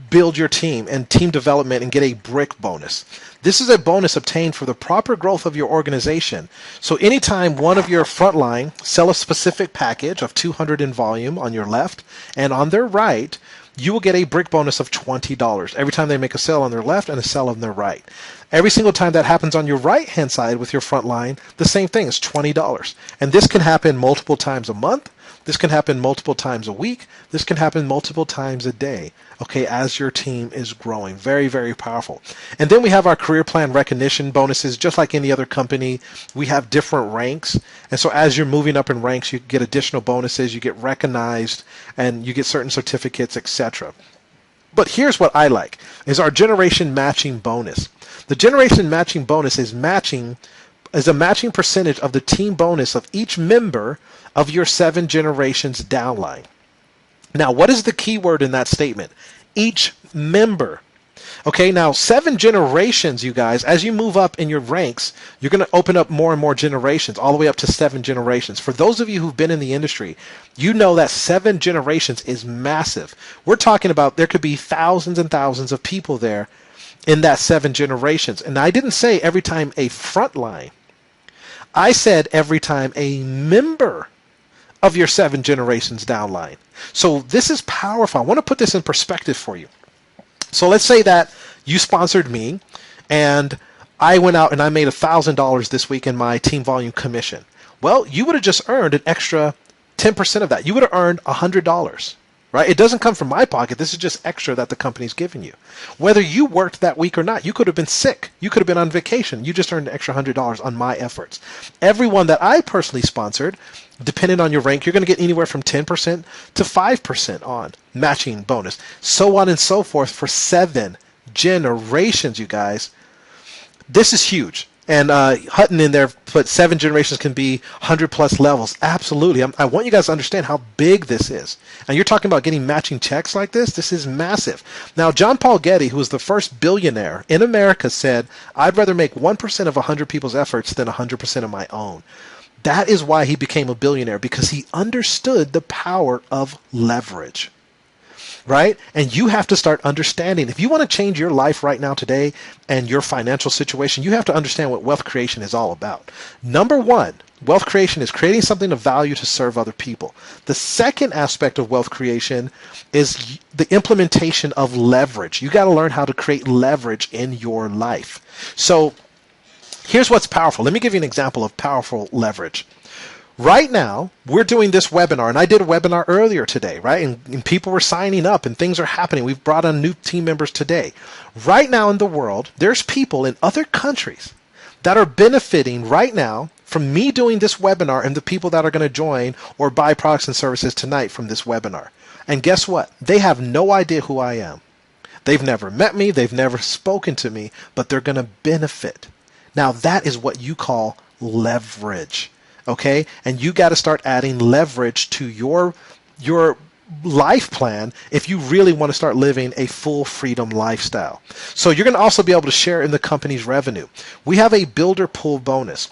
build your team and team development and get a brick bonus. This is a bonus obtained for the proper growth of your organization. So anytime one of your frontline sell a specific package of 200 in volume on your left and on their right, you will get a brick bonus of $20 every time they make a sale on their left and a sale on their right. Every single time that happens on your right-hand side with your front line, the same thing is $20. And this can happen multiple times a month. This can happen multiple times a week. This can happen multiple times a day, okay, as your team is growing. Very, very powerful. And then we have our career plan recognition bonuses. Just like any other company, we have different ranks. And so as you're moving up in ranks, you get additional bonuses, you get recognized, and you get certain certificates, etc. But here's what I like, is our generation matching bonus. The generation matching bonus is a matching percentage of the team bonus of each member of your 7 generations downline. Now, what is the key word in that statement? Each member. Okay, now 7 generations, you guys, as you move up in your ranks, you're going to open up more and more generations, all the way up to 7 generations. For those of you who've been in the industry, you know that 7 generations is massive. We're talking about there could be thousands and thousands of people there in that 7 generations. And I didn't say every time a frontline. I said every time a member of your 7 generations downline. So this is powerful. I want to put this in perspective for you. So let's say that you sponsored me and I went out and I made $1,000 this week in my team volume commission. Well, you would have just earned an extra 10% of that. You would have earned $100, right? It doesn't come from my pocket. This is just extra that the company's giving you. Whether you worked that week or not, you could have been sick. You could have been on vacation. You just earned an extra $100 on my efforts. Everyone that I personally sponsored, depending on your rank, you're going to get anywhere from 10% to 5% on matching bonus. So on and so forth for 7 generations, you guys. This is huge. And Hutton in there put 7 generations can be 100 plus levels. Absolutely. I want you guys to understand how big this is. And you're talking about getting matching checks like this. This is massive. Now, John Paul Getty, who was the first billionaire in America, said, I'd rather make 1% of 100 people's efforts than 100% of my own. That is why he became a billionaire, because he understood the power of leverage. Right? And you have to start understanding. If you want to change your life right now today and your financial situation, you have to understand what wealth creation is all about. Number one, wealth creation is creating something of value to serve other people. The second aspect of wealth creation is the implementation of leverage. You got to learn how to create leverage in your life. So here's what's powerful. Let me give you an example of powerful leverage. Right now, we're doing this webinar, and I did a webinar earlier today, right? And people were signing up, and things are happening. We've brought on new team members today. Right now in the world, there's people in other countries that are benefiting right now from me doing this webinar and the people that are going to join or buy products and services tonight from this webinar. And guess what? They have no idea who I am. They've never met me. They've never spoken to me, but they're going to benefit. Now, that is what you call leverage. Okay, and you got to start adding leverage to your life plan if you really want to start living a full freedom lifestyle. So you're going to also be able to share in the company's revenue. We have a builder pool bonus.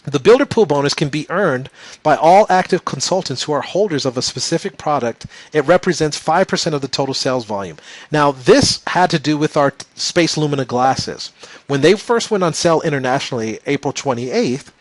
The builder pool bonus can be earned by all active consultants who are holders of a specific product. It represents 5% of the total sales volume. Now, this had to do with our Space Lumina glasses. When they first went on sale internationally, April 28th,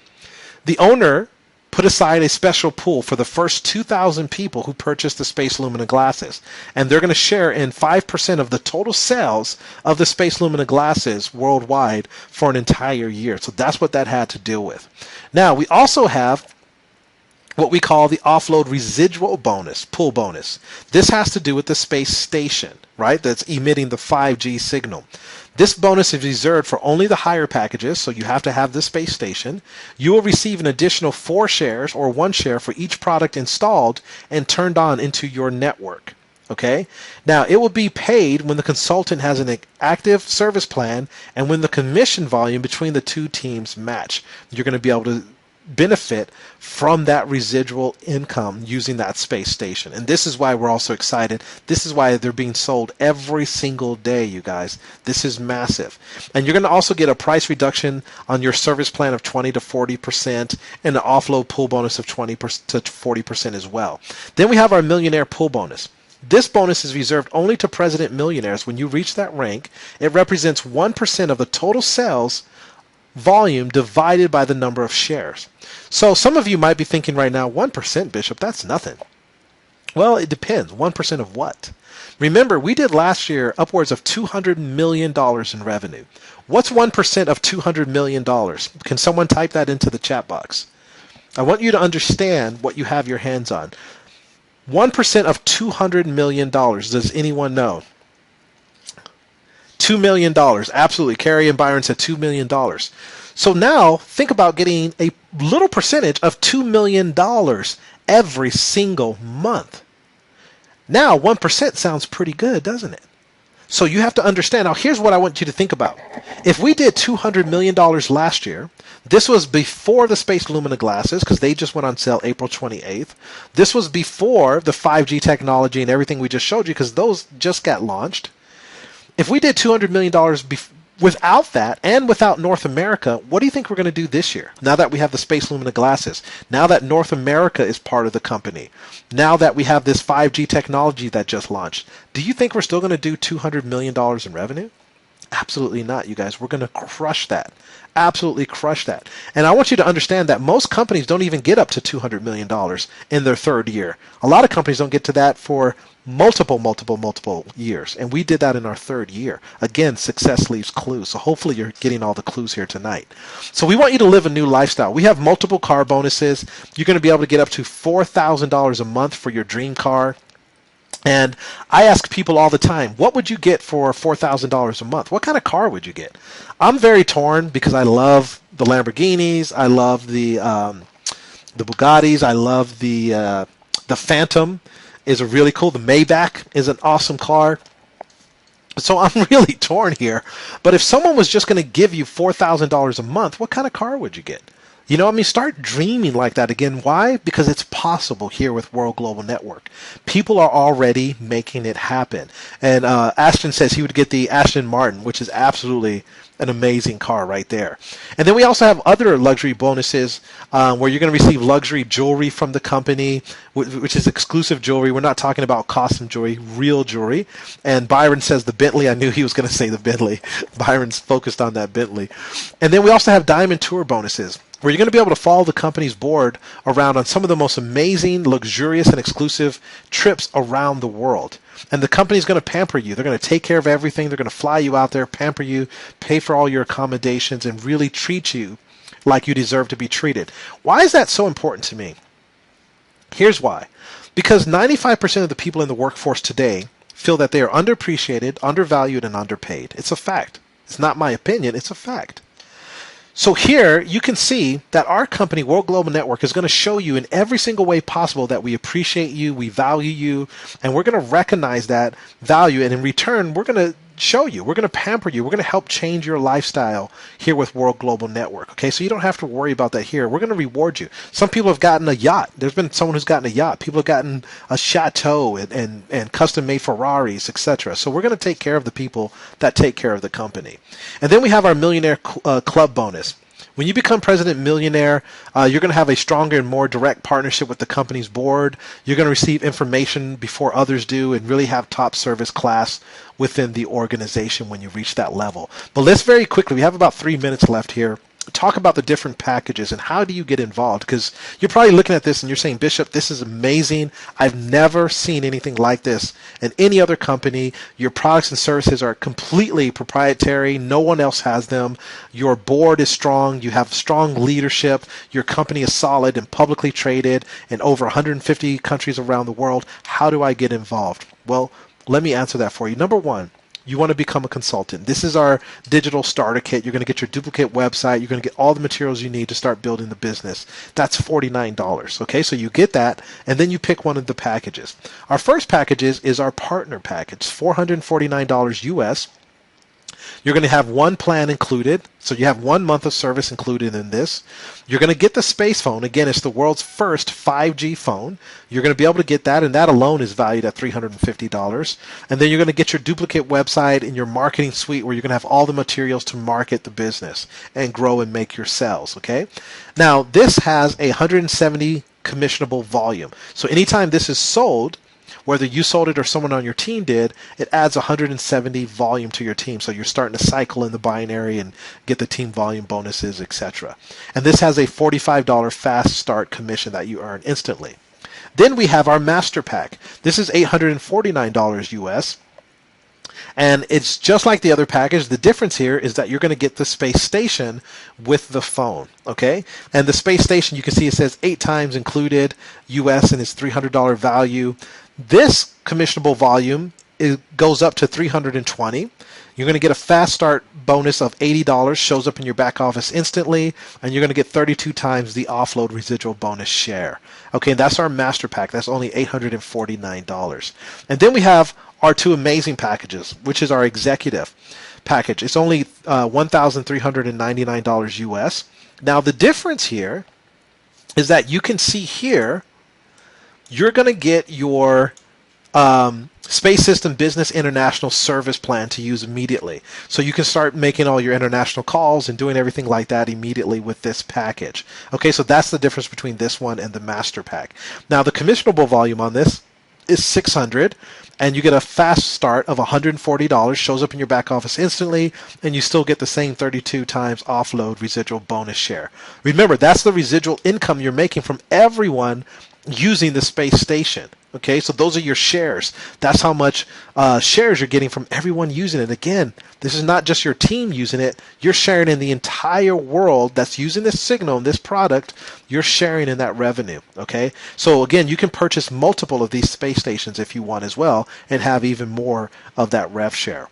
the owner put aside a special pool for the first 2,000 people who purchased the Space Lumina glasses. And they're going to share in 5% of the total sales of the Space Lumina glasses worldwide for an entire year. So that's what that had to do with. Now, we also have what we call the offload residual bonus, pool bonus. This has to do with the space station, right? That's emitting the 5G signal. This bonus is reserved for only the higher packages, so you have to have the space station. You will receive an additional 4 shares or 1 share for each product installed and turned on into your network. Okay? Now, it will be paid when the consultant has an active service plan and when the commission volume between the two teams match. You're going to be able to benefit from that residual income using that space station. And this is why we're also excited. This is why they're being sold every single day, you guys. This is massive. And you're going to also get a price reduction on your service plan of 20 to 40% and an offload pool bonus of 20 to 40% as well. Then we have our millionaire pool bonus. This bonus is reserved only to president millionaires. When you reach that rank, it represents 1% of the total sales volume divided by the number of shares. So some of you might be thinking right now, 1%, Bishop, that's nothing. Well, it depends. 1% of what? Remember, we did last year upwards of $200 million in revenue. What's 1% of $200 million? Can someone type that into the chat box? I want you to understand what you have your hands on. 1% of $200 million. Does anyone know? $2 million. Absolutely. Carrie and Byron said $2 million. So now think about getting a little percentage of $2 million every single month. Now 1% sounds pretty good, doesn't it? So you have to understand. Now here's what I want you to think about. If we did $200 million last year, this was before the Space Lumina glasses because they just went on sale April 28th. This was before the 5G technology and everything we just showed you because those just got launched. If we did $200 million without that and without North America, what do you think we're going to do this year? Now that we have the Space Lumina glasses, now that North America is part of the company, now that we have this 5G technology that just launched, do you think we're still going to do $200 million in revenue? Absolutely not, you guys. We're going to crush that. Absolutely crush that. And I want you to understand that most companies don't even get up to $200 million in their third year. A lot of companies don't get to that for multiple years. And we did that in our third year. Again, success leaves clues. So hopefully you're getting all the clues here tonight. So we want you to live a new lifestyle. We have multiple car bonuses. You're going to be able to get up to $4,000 a month for your dream car. And I ask people all the time, what would you get for $4,000 a month? What kind of car would you get? I'm very torn because I love the Lamborghinis. I love the Bugattis. I love the Phantom is a really cool. The Maybach is an awesome car. So I'm really torn here. But if someone was just going to give you $4,000 a month, what kind of car would you get? You know, I mean, start dreaming like that again. Why? Because it's possible here with World Global Network. People are already making it happen. And Ashton says he would get the Aston Martin, which is absolutely an amazing car right there. And then we also have other luxury bonuses where you're going to receive luxury jewelry from the company, which is exclusive jewelry. We're not talking about costume jewelry, real jewelry. And Byron says the Bentley. I knew he was going to say the Bentley. Byron's focused on that Bentley. And then we also have diamond tour bonuses, where you're going to be able to follow the company's board around on some of the most amazing, luxurious, and exclusive trips around the world. And the company's going to pamper you. They're going to take care of everything. They're going to fly you out there, pamper you, pay for all your accommodations, and really treat you like you deserve to be treated. Why is that so important to me? Here's why. Because 95% of the people in the workforce today feel that they are underappreciated, undervalued, and underpaid. It's a fact. It's not my opinion. It's a fact. So here you can see that our company, World Global Network, is going to show you in every single way possible that we appreciate you, we value you, and we're going to recognize that value. And in return, we're going to show you, we're going to pamper you, we're going to help change your lifestyle here with World Global Network. Okay, so you don't have to worry about that here. We're going to reward you. Some people have gotten a yacht. There's been someone who's gotten a yacht. People have gotten a chateau and custom-made Ferraris, etc. So we're going to take care of the people that take care of the company. And then we have our Millionaire Club bonus. When you become president millionaire, you're going to have a stronger and more direct partnership with the company's board. You're going to receive information before others do and really have top service class within the organization when you reach that level. But let's very quickly, we have about 3 minutes left here, talk about the different packages and how do you get involved, because you're probably looking at this and you're saying, Bishop, this is amazing. I've never seen anything like this in any other company. Your products and services are completely proprietary. No one else has them. Your board is strong. You have strong leadership. Your company is solid and publicly traded in over 150 countries around the world. How do I get involved? Well, let me answer that for you. Number one, you want to become a consultant. This is our digital starter kit. You're going to get your duplicate website. You're going to get all the materials you need to start building the business. That's $49. Okay, so you get that, and then you pick one of the packages. Our first package is our partner package, $449 US. You're going to have one plan included, so you have 1 month of service included in this. You're going to get the space phone. Again, it's the world's first 5G phone. You're going to be able to get that, and that alone is valued at $350. And then you're going to get your duplicate website and your marketing suite where you're going to have all the materials to market the business and grow and make your sales, okay? Now, this has a 170 commissionable volume. So anytime this is sold, whether you sold it or someone on your team did, it adds 170 volume to your team. So you're starting to cycle in the binary and get the team volume bonuses, etc. And this has a $45 fast start commission that you earn instantly. Then we have our master pack. This is $849 US. And it's just like the other package. The difference here is that you're going to get the space station with the phone, okay? And the space station, you can see it says 8 times included US and it's $300 value. This commissionable volume, it goes up to 320. You're going to get a fast start bonus of $80, shows up in your back office instantly, and you're going to get 32 times the offload residual bonus share. Okay, and that's our master pack. That's only $849. And then we have our 2 amazing packages, which is our executive package. It's only $1,399 US. Now the difference here is that you can see here, you're going to get your Space System Business International Service Plan to use immediately. So you can start making all your international calls and doing everything like that immediately with this package. Okay, so that's the difference between this one and the Master Pack. Now the commissionable volume on this is 600, and you get a fast start of $140, shows up in your back office instantly, and you still get the same 32 times offload residual bonus share. Remember, that's the residual income you're making from everyone using the space station. Okay, so those are your shares. That's how much shares you're getting from everyone using it. Again, this is not just your team using it. You're sharing in the entire world that's using this signal and this product. You're sharing in that revenue. Okay, so again, you can purchase multiple of these space stations if you want as well and have even more of that rev share.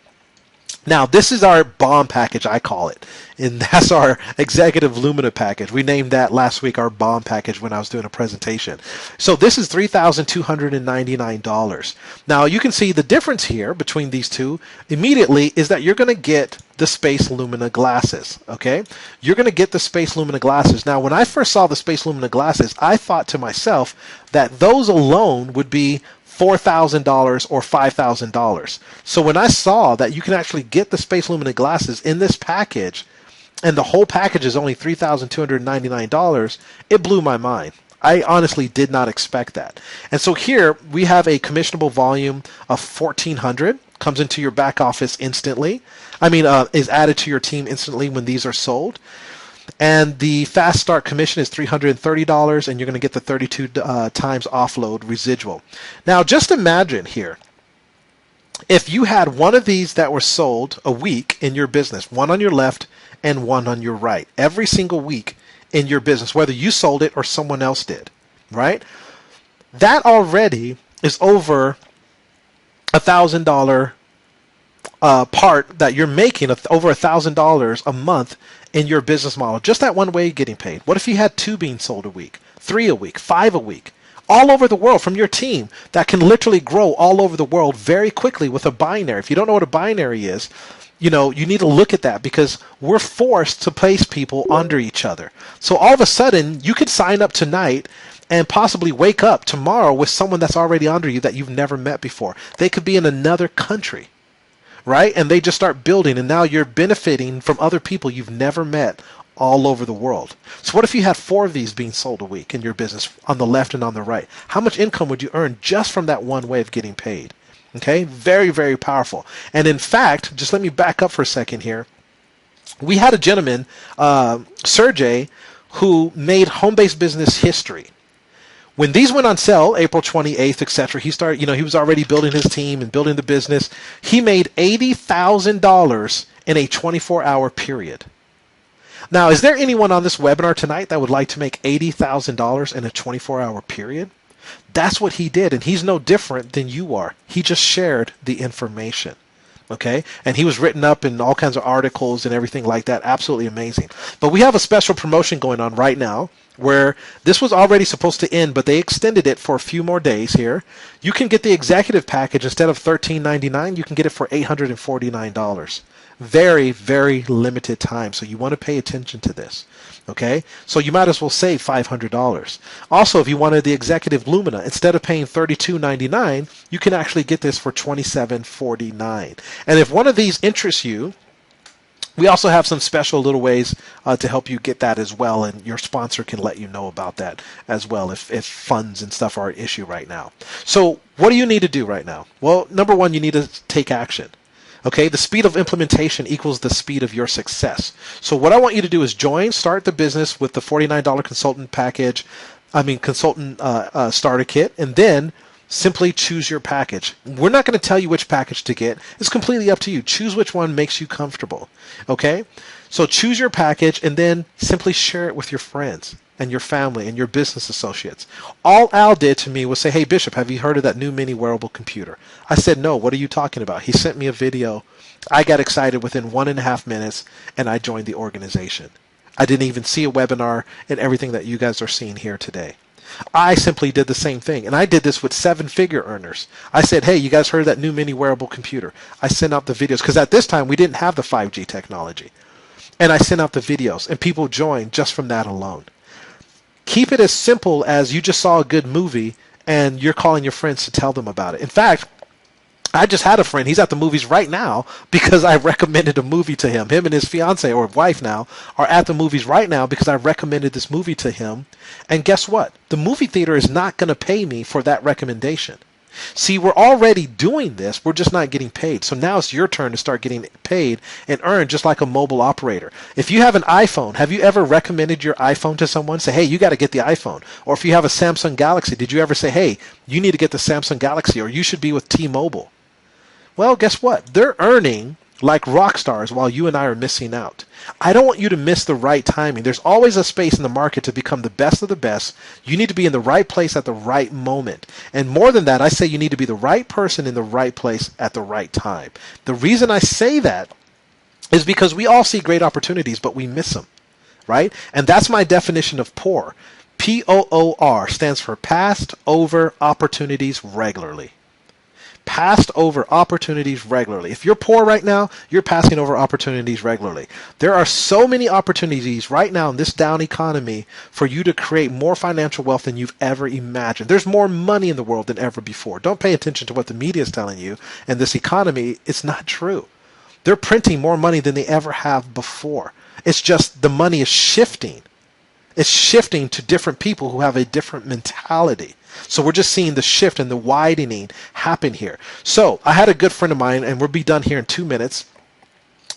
Now, this is our bomb package, I call it, and that's our Executive Lumina package. We named that last week our bomb package when I was doing a presentation. So this is $3,299. Now, you can see the difference here between these two immediately is that you're going to get the Space Lumina glasses, okay? You're going to get the Space Lumina glasses. Now, when I first saw the Space Lumina glasses, I thought to myself that those alone would be $4,000 or $5,000. So when I saw that you can actually get the Space Lumina glasses in this package, and the whole package is only $3,299, it blew my mind. I honestly did not expect that. And so here we have a commissionable volume of 1,400, comes into your back office instantly. Is added to your team instantly when these are sold. And the fast start commission is $330, and you're going to get the 32 times offload residual. Now, just imagine here, if you had one of these that were sold a week in your business, one on your left and one on your right, every single week in your business, whether you sold it or someone else did, right? That already is over $1,000 part that you're making of over $1,000 a month in your business model. Just that one way of getting paid. What if you had 2 being sold a week, 3 a week, 5 a week, all over the world from your team that can literally grow all over the world very quickly with a binary? If you don't know what a binary is, you need to look at that, because we're forced to place people under each other. So all of a sudden, you could sign up tonight and possibly wake up tomorrow with someone that's already under you that you've never met before. They could be in another country, right? And they just start building, and now you're benefiting from other people you've never met all over the world. So what if you had 4 of these being sold a week in your business on the left and on the right? How much income would you earn just from that one way of getting paid? Okay, very, very powerful. And in fact, just let me back up for a second here. We had a gentleman, Sergey, who made home-based business history. When these went on sale, April 28th, etc., he started, he was already building his team and building the business. He made $80,000 in a 24-hour period. Now, is there anyone on this webinar tonight that would like to make $80,000 in a 24-hour period? That's what he did, and he's no different than you are. He just shared the information. Okay, and he was written up in all kinds of articles and everything like that. Absolutely amazing. But we have a special promotion going on right now where this was already supposed to end, but they extended it for a few more days here. You can get the executive package instead of $1,399. You can get it for $849. Very, very limited time, so you want to pay attention to this. Okay, so you might as well save $500. Also, if you wanted the Executive Lumina, instead of paying $32.99, you can actually get this for $27.49. And if one of these interests you, We also have some special little ways to help you get that as well, and your sponsor can let you know about that as well if funds and stuff are an issue right now. So what do you need to do right now? Well, number one, you need to take action. Okay, the speed of implementation equals the speed of your success. So what I want you to do is start the business with the $49 consultant package, consultant starter kit, and then simply choose your package. We're not going to tell you which package to get. It's completely up to you. Choose which one makes you comfortable. Okay? So choose your package and then simply share it with your friends and your family and your business associates. All Al did to me was say, "Hey, Bishop, have you heard of that new mini wearable computer?" I said, "No, what are you talking about?" He sent me a video. I got excited within 1.5 minutes and I joined the organization. I didn't even see a webinar and everything that you guys are seeing here today. I simply did the same thing, and I did this with 7-figure earners. I said, "Hey, you guys heard of that new mini wearable computer?" I sent out the videos because at this time we didn't have the 5G technology. And I sent out the videos, and people joined just from that alone. Keep it as simple as you just saw a good movie and you're calling your friends to tell them about it. In fact, I just had a friend. He's at the movies right now because I recommended a movie to him. Him and his fiance or wife now are at the movies right now because I recommended this movie to him. And guess what? The movie theater is not going to pay me for that recommendation. See, we're already doing this. We're just not getting paid. So now it's your turn to start getting paid and earn just like a mobile operator. If you have an iPhone, have you ever recommended your iPhone to someone? Say, "Hey, you got to get the iPhone." Or if you have a Samsung Galaxy, did you ever say, "Hey, you need to get the Samsung Galaxy," or "You should be with T-Mobile"? Well, guess what? They're earning like rock stars while you and I are missing out. I don't want you to miss the right timing. There's always a space in the market to become the best of the best. You need to be in the right place at the right moment. And more than that, I say you need to be the right person in the right place at the right time. The reason I say that is because we all see great opportunities, but we miss them, right? And that's my definition of poor. POOR stands for passed over opportunities regularly. Passed over opportunities regularly. If you're poor right now, you're passing over opportunities regularly. There are so many opportunities right now in this down economy for you to create more financial wealth than you've ever imagined. There's more money in the world than ever before. Don't pay attention to what the media is telling you. And this economy, it's not true. They're printing more money than they ever have before. It's just the money is shifting. It's shifting to different people who have a different mentality. So we're just seeing the shift and the widening happen here. So I had a good friend of mine, and we'll be done here in 2 minutes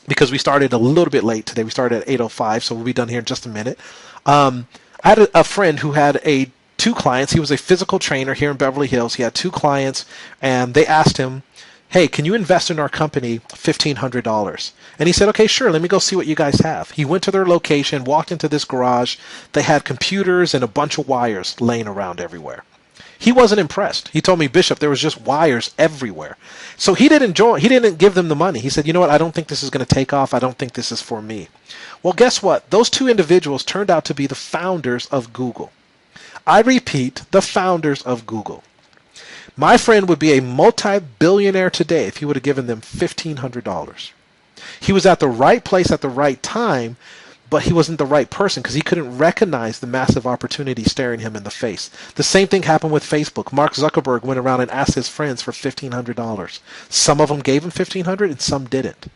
because we started a little bit late today. We started at 8:05, so we'll be done here in just a minute. I had a friend who had two clients. He was a physical trainer here in Beverly Hills. He had 2 clients, and they asked him, "Hey, can you invest in our company $1,500? And he said, "Okay, sure. Let me go see what you guys have." He went to their location, walked into this garage. They had computers and a bunch of wires laying around everywhere. He wasn't impressed. He told me, "Bishop, there was just wires everywhere." So he didn't give them the money. He said, "You know what? I don't think this is going to take off. I don't think this is for me." Well, guess what? Those 2 individuals turned out to be the founders of Google. I repeat, the founders of Google. My friend would be a multi-billionaire today if he would have given them $1,500. He was at the right place at the right time, but he wasn't the right person because he couldn't recognize the massive opportunity staring him in the face. The same thing happened with Facebook. Mark Zuckerberg went around and asked his friends for $1,500. Some of them gave him $1,500 and some didn't.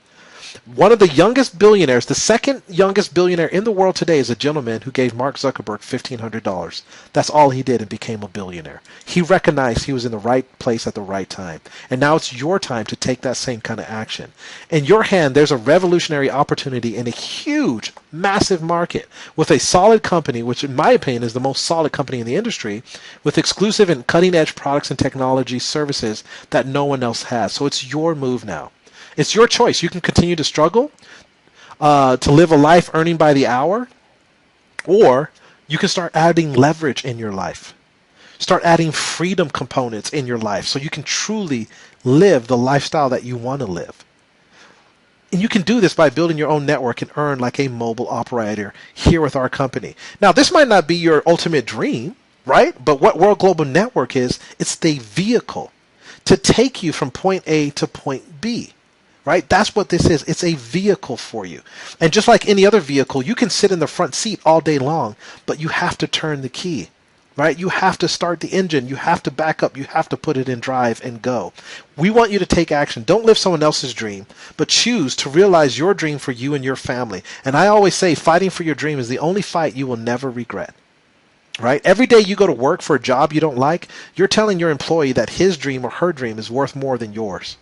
One of the youngest billionaires, the second youngest billionaire in the world today, is a gentleman who gave Mark Zuckerberg $1,500. That's all he did and became a billionaire. He recognized he was in the right place at the right time. And now it's your time to take that same kind of action. In your hand, there's a revolutionary opportunity in a huge, massive market with a solid company, which in my opinion is the most solid company in the industry, with exclusive and cutting-edge products and technology services that no one else has. So it's your move now. It's your choice. You can continue to struggle, to live a life earning by the hour, or you can start adding leverage in your life. Start adding freedom components in your life so you can truly live the lifestyle that you want to live. And you can do this by building your own network and earn like a mobile operator here with our company. Now, this might not be your ultimate dream, right? But what World Global Network is, it's the vehicle to take you from point A to point B. Right? That's what this is. It's a vehicle for you. And just like any other vehicle, you can sit in the front seat all day long, but you have to turn the key. right? You have to start the engine. You have to back up. You have to put it in drive and go. We want you to take action. Don't live someone else's dream, but choose to realize your dream for you and your family. And I always say fighting for your dream is the only fight you will never regret. Right? Every day you go to work for a job you don't like, you're telling your employee that his dream or her dream is worth more than yours.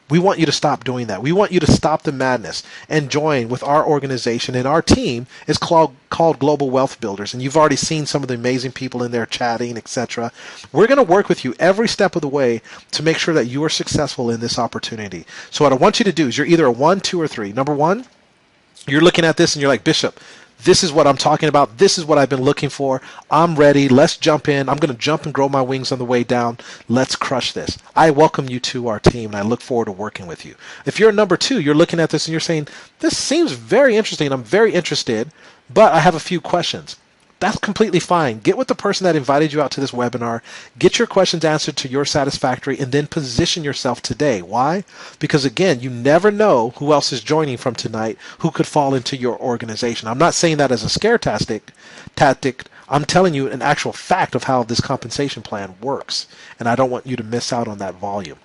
We want you to stop doing that. We want you to stop the madness and join with our organization. And our team is called Global Wealth Builders. And you've already seen some of the amazing people in there chatting, etc. We're going to work with you every step of the way to make sure that you are successful in this opportunity. So what I want you to do is you're either a 1, 2, or 3. Number 1, you're looking at this and you're like, Bishop, this is what I'm talking about. This is what I've been looking for. I'm ready. Let's jump in. I'm going to jump and grow my wings on the way down. Let's crush this. I welcome you to our team, and I look forward to working with you. If you're number 2, you're looking at this and you're saying, this seems very interesting. I'm very interested, but I have a few questions. That's completely fine. Get with the person that invited you out to this webinar. Get your questions answered to your satisfactory, and then position yourself today. Why? Because again, you never know who else is joining from tonight who could fall into your organization. I'm not saying that as a scare tactic. I'm telling you an actual fact of how this compensation plan works, and I don't want you to miss out on that volume.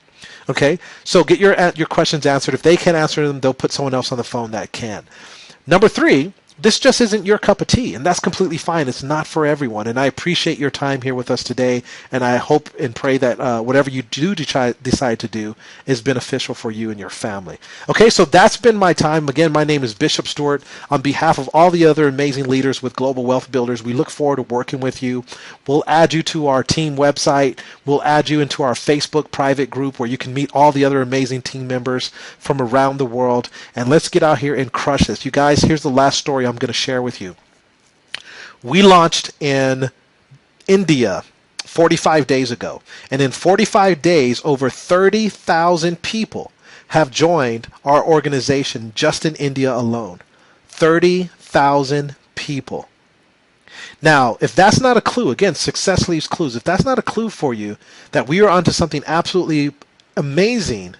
Okay? So get your questions answered. If they can't answer them, they'll put someone else on the phone that can. Number 3, this just isn't your cup of tea, and that's completely fine. It's not for everyone, and I appreciate your time here with us today, and I hope and pray that whatever you do decide to do is beneficial for you and your family. Okay, so that's been my time. Again, my name is Bishop Stewart. On behalf of all the other amazing leaders with Global Wealth Builders, we look forward to working with you. We'll add you to our team website. We'll add you into our Facebook private group where you can meet all the other amazing team members from around the world, and let's get out here and crush this. You guys, here's the last story I'm going to share with you. We launched in India 45 days ago, and in 45 days, over 30,000 people have joined our organization just in India alone. 30,000 people. Now, if that's not a clue, again, success leaves clues. If that's not a clue for you that we are onto something absolutely amazing,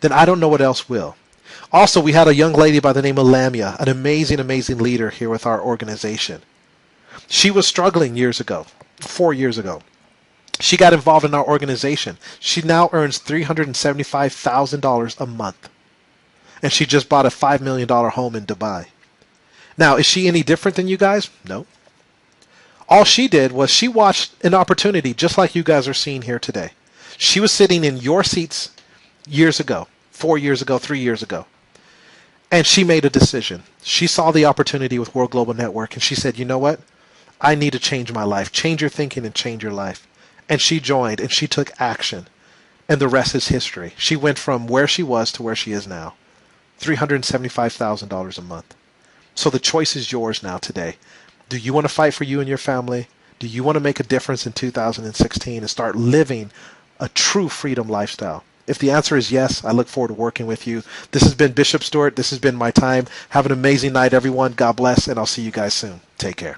then I don't know what else will. Also, we had a young lady by the name of Lamia, an amazing, amazing leader here with our organization. She was struggling years ago, 4 years ago. She got involved in our organization. She now earns $375,000 a month. And she just bought a $5 million home in Dubai. Now, is she any different than you guys? No. All she did was she watched an opportunity just like you guys are seeing here today. She was sitting in your seats years ago, 4 years ago, 3 years ago. And she made a decision. She saw the opportunity with World Global Network, and she said, you know what? I need to change my life. Change your thinking and change your life. And she joined, and she took action. And the rest is history. She went from where she was to where she is now. $375,000 a month. So the choice is yours now today. Do you want to fight for you and your family? Do you want to make a difference in 2016 and start living a true freedom lifestyle? If the answer is yes, I look forward to working with you. This has been Bishop Stewart. This has been my time. Have an amazing night, everyone. God bless, and I'll see you guys soon. Take care.